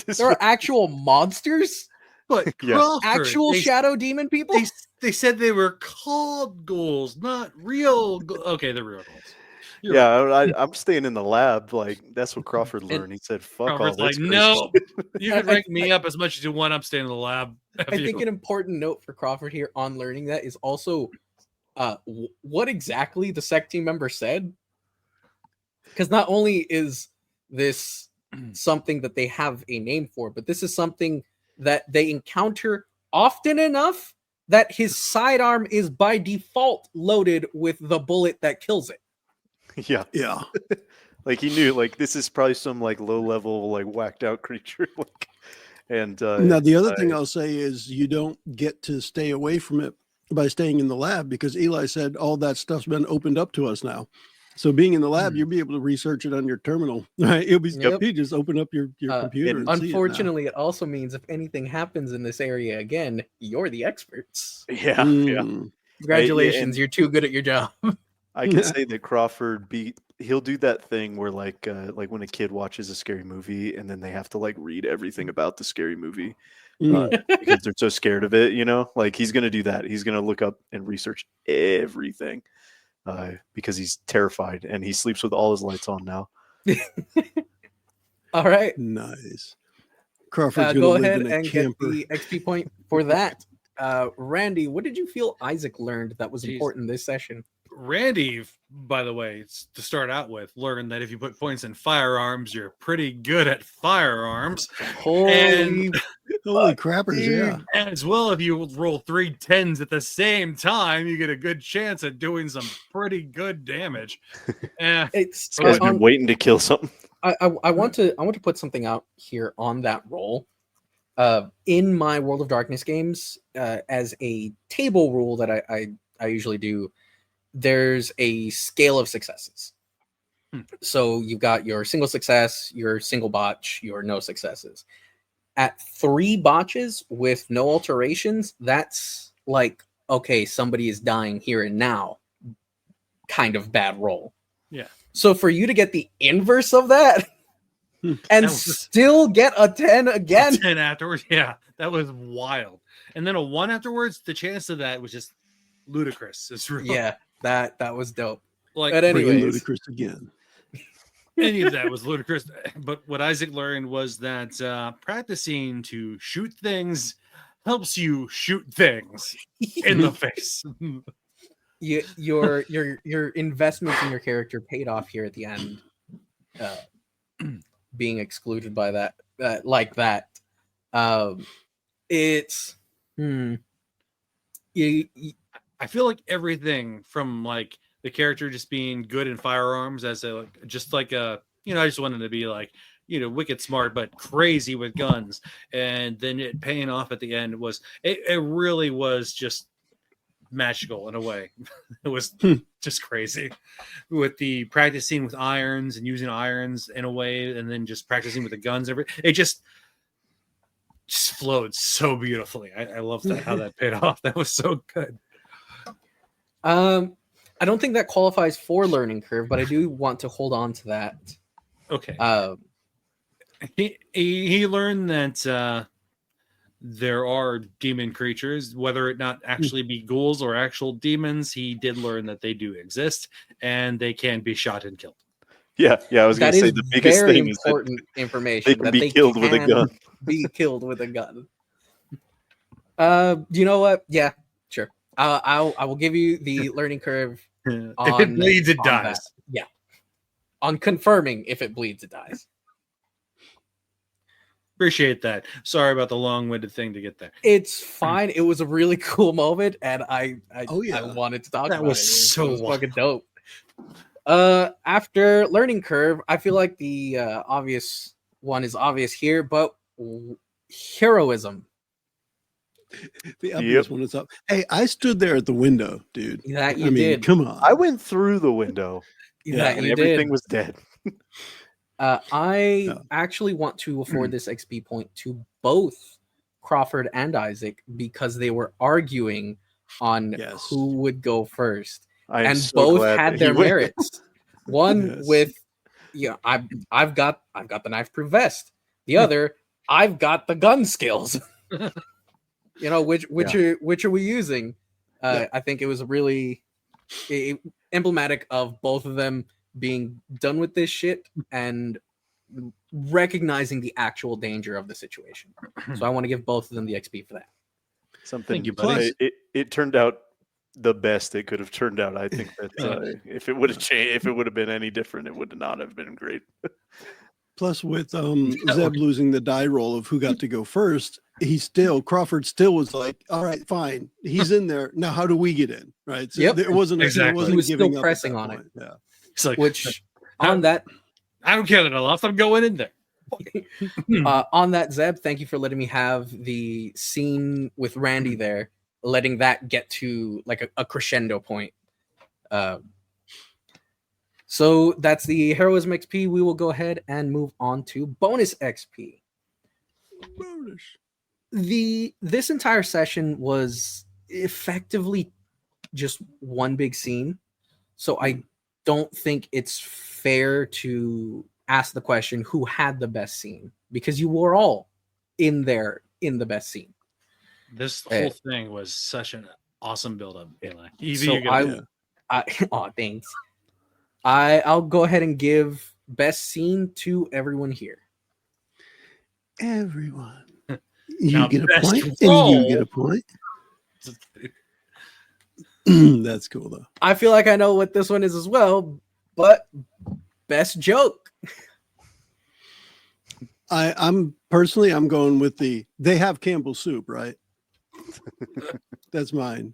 There are actual monsters. But actual shadow demon people. They said they were called ghouls, not real. Okay, they're real ghouls. I'm staying in the lab. Like that's what Crawford learned. He said, "Fuck Crawford's all this." Like, no, you can rank me up as much as you want. I'm staying in the lab. I think an important note for Crawford here on learning that is also what exactly the SEC team member said. Because not only is this something that they have a name for, but this is something that they encounter often enough that his sidearm is by default loaded with the bullet that kills it. Yeah. Like he knew, like this is probably some like low level, like whacked out creature. Now the other thing I'll say is you don't get to stay away from it by staying in the lab because Eli said all that stuff's been opened up to us now. So being in the lab, you'll be able to research it on your terminal, right? You just open up your computer. And unfortunately, it also means if anything happens in this area again, you're the experts. Yeah. Congratulations, you're too good at your job. I can say that Crawford he'll do that thing where like when a kid watches a scary movie and then they have to like read everything about the scary movie because they're so scared of it, like he's going to do that. He's going to look up and research everything because he's terrified and he sleeps with all his lights on now. All right. Nice. Crawford's go ahead and get the XP point for that. Randy, what did you feel Isaac learned that was important this session? Randy, by the way, to start out with, learned that if you put points in firearms, you're pretty good at firearms. Holy crappers, yeah. As well, if you roll 3 10s at the same time, you get a good chance at doing some pretty good damage. This guy's been waiting to kill something. I want to put something out here on that roll. In my World of Darkness games, as a table rule that I usually do, there's a scale of successes. So you've got your single success, your single botch, your no successes. At 3 botches with no alterations, that's like, okay, somebody is dying here and now. Kind of bad roll. Yeah. So for you to get the inverse of that and still get a 10 again. A 10 afterwards, yeah, that was wild. And then a 1 afterwards, the chance of that was just ludicrous. It's real. Yeah, that was dope. Like, but anyways, ludicrous again. Any of that was ludicrous. But what Isaac learned was that practicing to shoot things helps you shoot things in the face. your investments in your character paid off here at the end. Being excluded by that, like that, it's I feel like everything from like the character just being good in firearms as a just like a I just wanted to be like wicked smart but crazy with guns, and then it paying off at the end was it really was just magical in a way. It was just crazy with the practicing with irons and using irons in a way, and then just practicing with the guns. It just flowed so beautifully. I love that how that paid off. That was so good. I don't think that qualifies for learning curve, but I do want to hold on to that. Okay. He learned that there are demon creatures, whether it not actually be ghouls or actual demons. He did learn that they do exist and they can be shot and killed. Yeah. I was going to say the biggest thing is important information. They can be killed with a gun. Be killed with a gun. You know what? Yeah, sure. I will give you the learning curve. If it bleeds, it dies. That. Yeah. On confirming if it bleeds, it dies. Appreciate that. Sorry about the long-winded thing to get there. It's fine. It was a really cool moment, and I wanted to talk about it. That was so fucking dope. After learning curve, I feel like the obvious one is obvious here, but heroism. The obvious one is up. Hey, I stood there at the window, dude. That you did. Come on. I went through the window. And everything was dead. I actually want to afford this XP point to both Crawford and Isaac because they were arguing on who would go first, and so both had their merits. One with, I've got the knife-proof vest. The other, I've got the gun skills. Which are we using? I think it was really emblematic of both of them being done with this shit and recognizing the actual danger of the situation. So I want to give both of them the XP for that. Thank you, buddy. It turned out the best it could have turned out. I think that if it would have changed, if it would have been any different, it would not have been great. Plus, with Zeb losing the die roll of who got to go first, Crawford still was like, all right, fine. He's in there. Now, how do we get in? Right. So yep. It wasn't exactly. He was still pressing on it. Yeah. It's like, on that, I don't care that I lost. I'm going in there. On that, Zeb, thank you for letting me have the scene with Randy there, letting that get to like a crescendo point. So that's the heroism XP. We will go ahead and move on to bonus XP. This entire session was effectively just one big scene. So I don't think it's fair to ask the question who had the best scene, because you were all in there in the best scene. This whole thing was such an awesome build-up, Eli. Thanks. I'll go ahead and give best scene to everyone here. Everyone. You get a point, roll. and you get a point. That's cool, though. I feel like I know what this one is as well, but best joke. I'm going with they have Campbell's soup, right? That's mine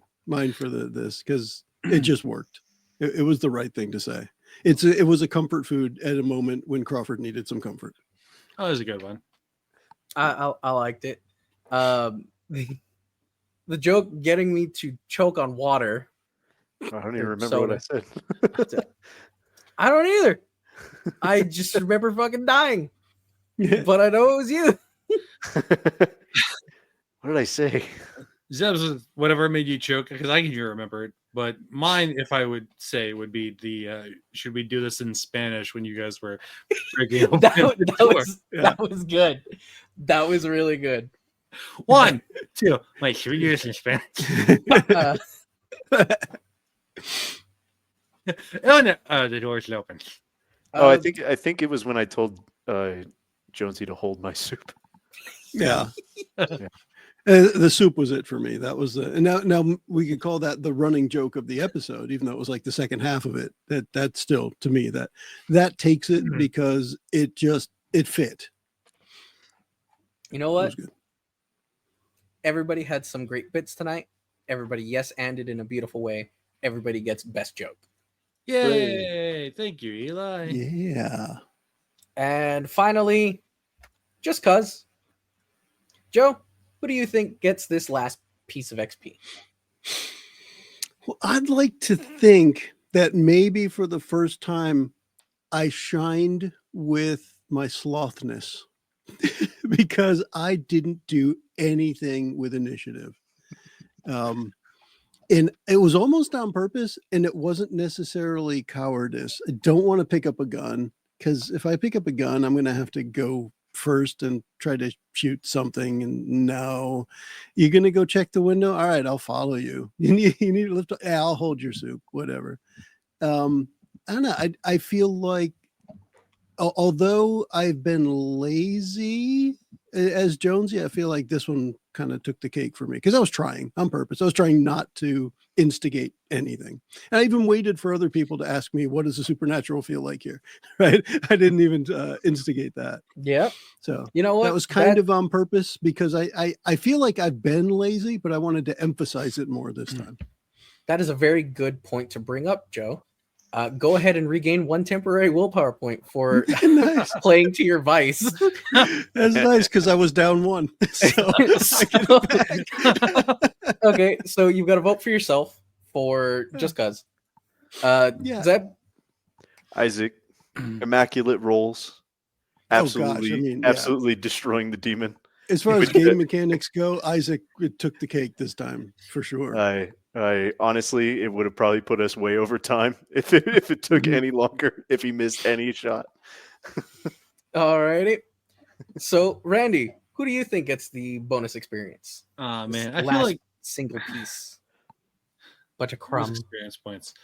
for this because it just worked. It was the right thing to say. It was a comfort food at a moment when Crawford needed some comfort. Oh, that was a good one. I liked it. The joke getting me to choke on water. I don't even remember what I said. I don't either. I just remember fucking dying. But I know it was you. What did I say? Zeb's whatever made you choke, because I can remember it. But mine, if I would say, would be the should we do this in Spanish when you guys were breaking open that was good. That was really good. 1, 2. Wait, should we do this in Spanish? Oh no! The door's open. I think it was when I told Jonesy to hold my soup. Yeah. The soup was it for me. That was and now we could call that the running joke of the episode, even though it was like the second half of it. That's still to me that takes it because it fit. You know It what? was good. Everybody had some great bits tonight. Everybody yes-anded in a beautiful way. Everybody gets best joke. Yay! Thank you, Eli. Yeah. And finally, just cuz, Joe, who do you think gets this last piece of XP? Well, I'd like to think that maybe for the first time I shined with my slothness because I didn't do anything with initiative. And it was almost on purpose, and it wasn't necessarily cowardice. I don't want to pick up a gun because if I pick up a gun, I'm going to have to go first and try to shoot something. And no, you're going to go check the window. All right, I'll follow you. You need to lift up. Yeah, I'll hold your soup, whatever. I don't know. I feel like although I've been lazy as Jonesy, I feel like this one kind of took the cake for me because I was trying on purpose. I was trying not to instigate anything. And I even waited for other people to ask me, what does the supernatural feel like here? Right. I didn't even instigate that. Yep. So you know what? That was kind of on purpose because I feel like I've been lazy, but I wanted to emphasize it more this time. That is a very good point to bring up, Joe. Go ahead and regain 1 temporary willpower point for Nice. playing to your vice. That's nice because I was down 1. So I get it back. Okay, so you've got to vote for yourself for just cuz. Yeah. Zeb, Isaac, immaculate rolls. Oh, gosh, Absolutely, I mean, yeah. absolutely destroying the demon. As far as game mechanics go, Isaac took the cake this time for sure. I honestly, it would have probably put us way over time if it took Mhm. any longer, if he missed any shot. alrighty. So, Randy, who do you think gets the bonus experience? Man, This I feel last like single piece. Bunch of bonus crumb. experience points.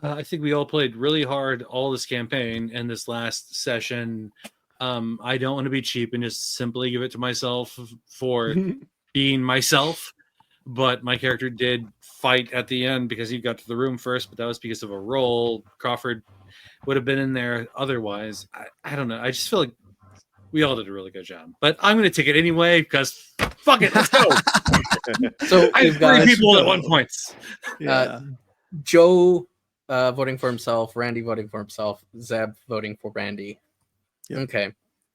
I think we all played really hard all this campaign and this last session. I don't want to be cheap and just simply give it to myself for being myself, but my character did fight at the end because he got to the room first, but that was because of a roll. Crawford would have been in there otherwise. I don't know. I just feel like we all did a really good job, but I'm going to take it anyway because fuck it, let's go. So I we've have got 3 people at 1 point. Yeah. Joe voting for himself, Randy voting for himself, Zeb voting for Randy. Yep. Okay.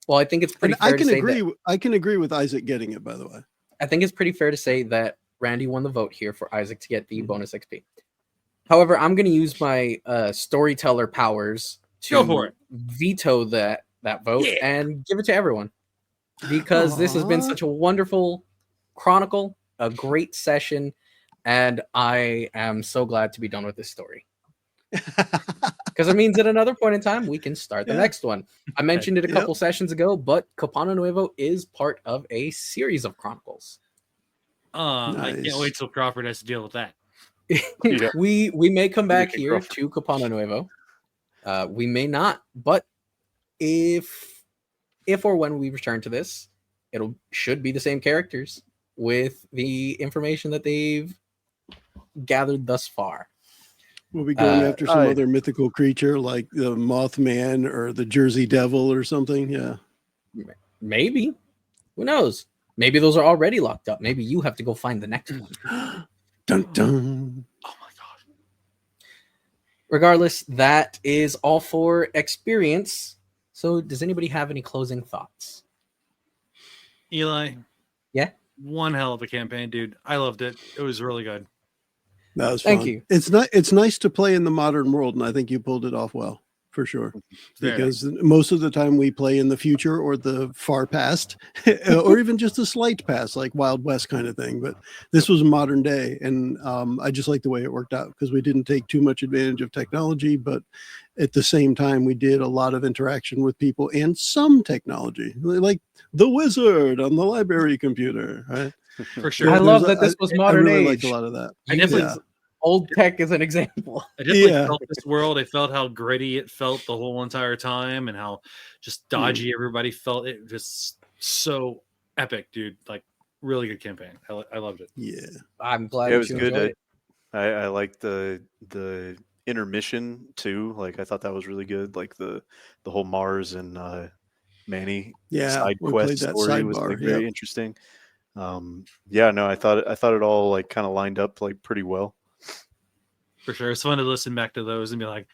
Well, I think it's pretty And fair I to can say agree. that I can agree with Isaac getting it. By the way, I think it's pretty fair to say that Randy won the vote here for Isaac to get the bonus XP. However, I'm going to use my storyteller powers Go for to it. veto that vote Yeah. and give it to everyone because this has been Aw. such a wonderful chronicle, a great session, and I am so glad to be done with this story. Because it means at another point in time we can start the Yeah. next one. I mentioned it a Yep. couple sessions ago, but Capano Nuevo is part of a series of chronicles. I Nice. can't wait till Crawford has to deal with that. Yeah. We may come back Mickey here Crawford. to Capano Nuevo. We may not, but if or when we return to this, should be the same characters with the information that they've gathered thus far. we'll be going after some I- other mythical creature like the Mothman or the Jersey Devil or something. Yeah. Maybe. Who knows? Maybe those are already locked up. Maybe you have to go find the next one. Dun dun. Oh my god. Regardless, that is all for experience. So, does anybody have any closing thoughts? Eli. Yeah? One hell of a campaign, dude. I loved it. It was really good. That was Thank fun. you. It's not. It's nice to play in the modern world, and I think you pulled it off well for sure. There. Because most of the time we play in the future or the far past, or even just a slight past, like Wild West kind of thing. But this was modern day, and I just like the way it worked out because we didn't take too much advantage of technology, but at the same time we did a lot of interaction with people and some technology, like the wizard on the library computer. Right? For sure. I There's love a- that this was modern I really age. liked a lot of that. I definitely, Yeah. Old tech is an example. I definitely Yeah. felt this world. I felt how gritty it felt the whole entire time and how just dodgy everybody felt. It was so epic, dude. Like really good campaign. I loved it. Yeah. I'm glad It that was you good. enjoyed it. I liked the intermission too. Like I thought that was really good. Like the whole Mars and Manny Yeah, side we quest played that story was sidebar, like very yep. interesting. Yeah, no, I thought it all like kind of lined up like pretty well. For sure. It's fun to listen back to those and be like,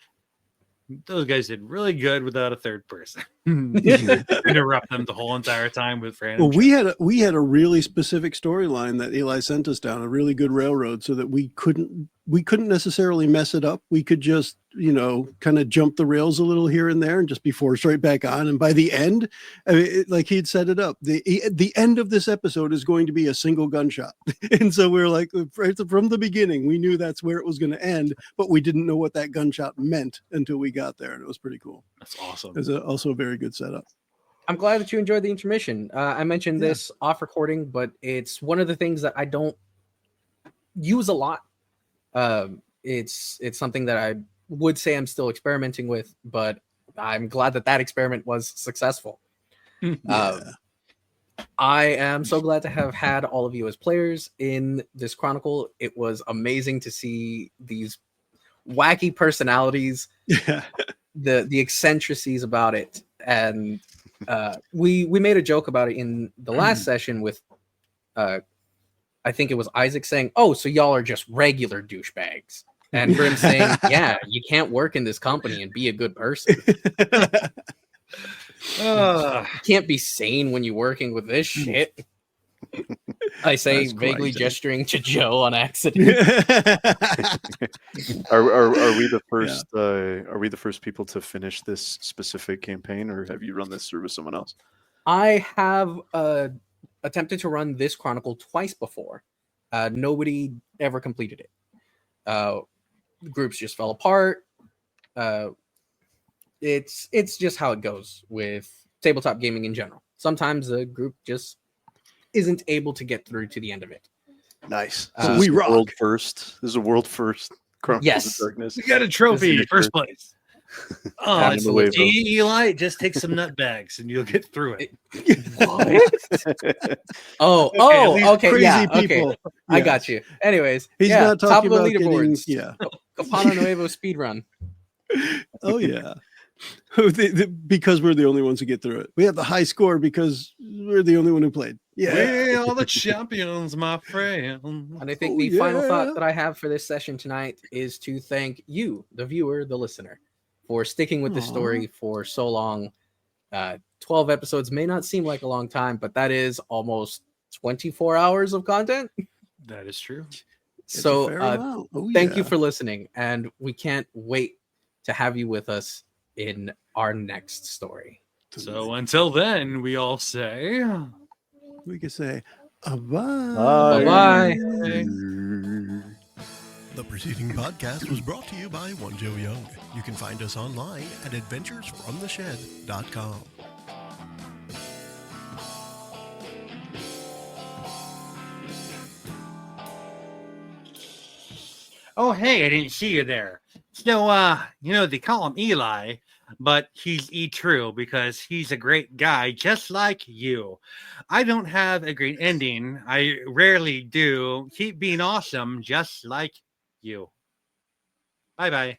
those guys did really good without a third person. Interrupt them the whole entire time with random. Well, we had a really specific storyline that Eli sent us down, a really good railroad, so that we couldn't necessarily mess it up. We could just, kind of jump the rails a little here and there and just be forced right back on. And by the end, I mean, like he'd set it up, the end of this episode is going to be a single gunshot. And so we were like, right from the beginning, we knew that's where it was going to end, but we didn't know what that gunshot meant until we got there. And it was pretty cool. That's awesome. It was also a very good setup. I'm glad that you enjoyed the intermission. I mentioned this off recording, but it's one of the things that I don't use a lot. It's something that I would say I'm still experimenting with, but I'm glad that experiment was successful. I am so glad to have had all of you as players in this chronicle. It was amazing to see these wacky personalities, the eccentricities about it, and we made a joke about it in the last session with I think it was Isaac saying, "Oh, so y'all are just regular douchebags," and Brim saying, "Yeah, you can't work in this company and be a good person. You can't be sane when you're working with this shit." I say, vaguely gesturing to Joe on accident. Are we the first? Are we the first people to finish this specific campaign, or have you run this through with someone else? I have attempted to run this chronicle twice before. Nobody ever completed it. Groups just fell apart. It's just how it goes with tabletop gaming in general. Sometimes a group just isn't able to get through to the end of it. Nice. So we rock. World first. This is a world first. Chronicles of Darkness. We got a trophy, first place. Oh, it's Eli. Just take some nut bags and you'll get through it. Okay, crazy people. Okay. I got you. Anyways, he's not talking top of the about leaderboards. Capano Nuevo speedrun. Oh yeah. Because we're the only ones who get through it. We have the high score because we're the only one who played. Yeah, we're all the champions, my friend. And I think the final thought that I have for this session tonight is to thank you, the viewer, the listener, for sticking with the story for so long. 12 episodes may not seem like a long time, but that is almost 24 hours of content. That is true. So thank you for listening, and we can't wait to have you with us in our next story. So until then, we all say, we can say bye. Bye. The preceding podcast was brought to you by One Joe Young. You can find us online at adventuresfromtheshed.com. oh, hey, I didn't see you there. So, they call him Eli, but he's E-True because he's a great guy just like you. I don't have a great ending. I rarely do. Keep being awesome just like you. Bye-bye.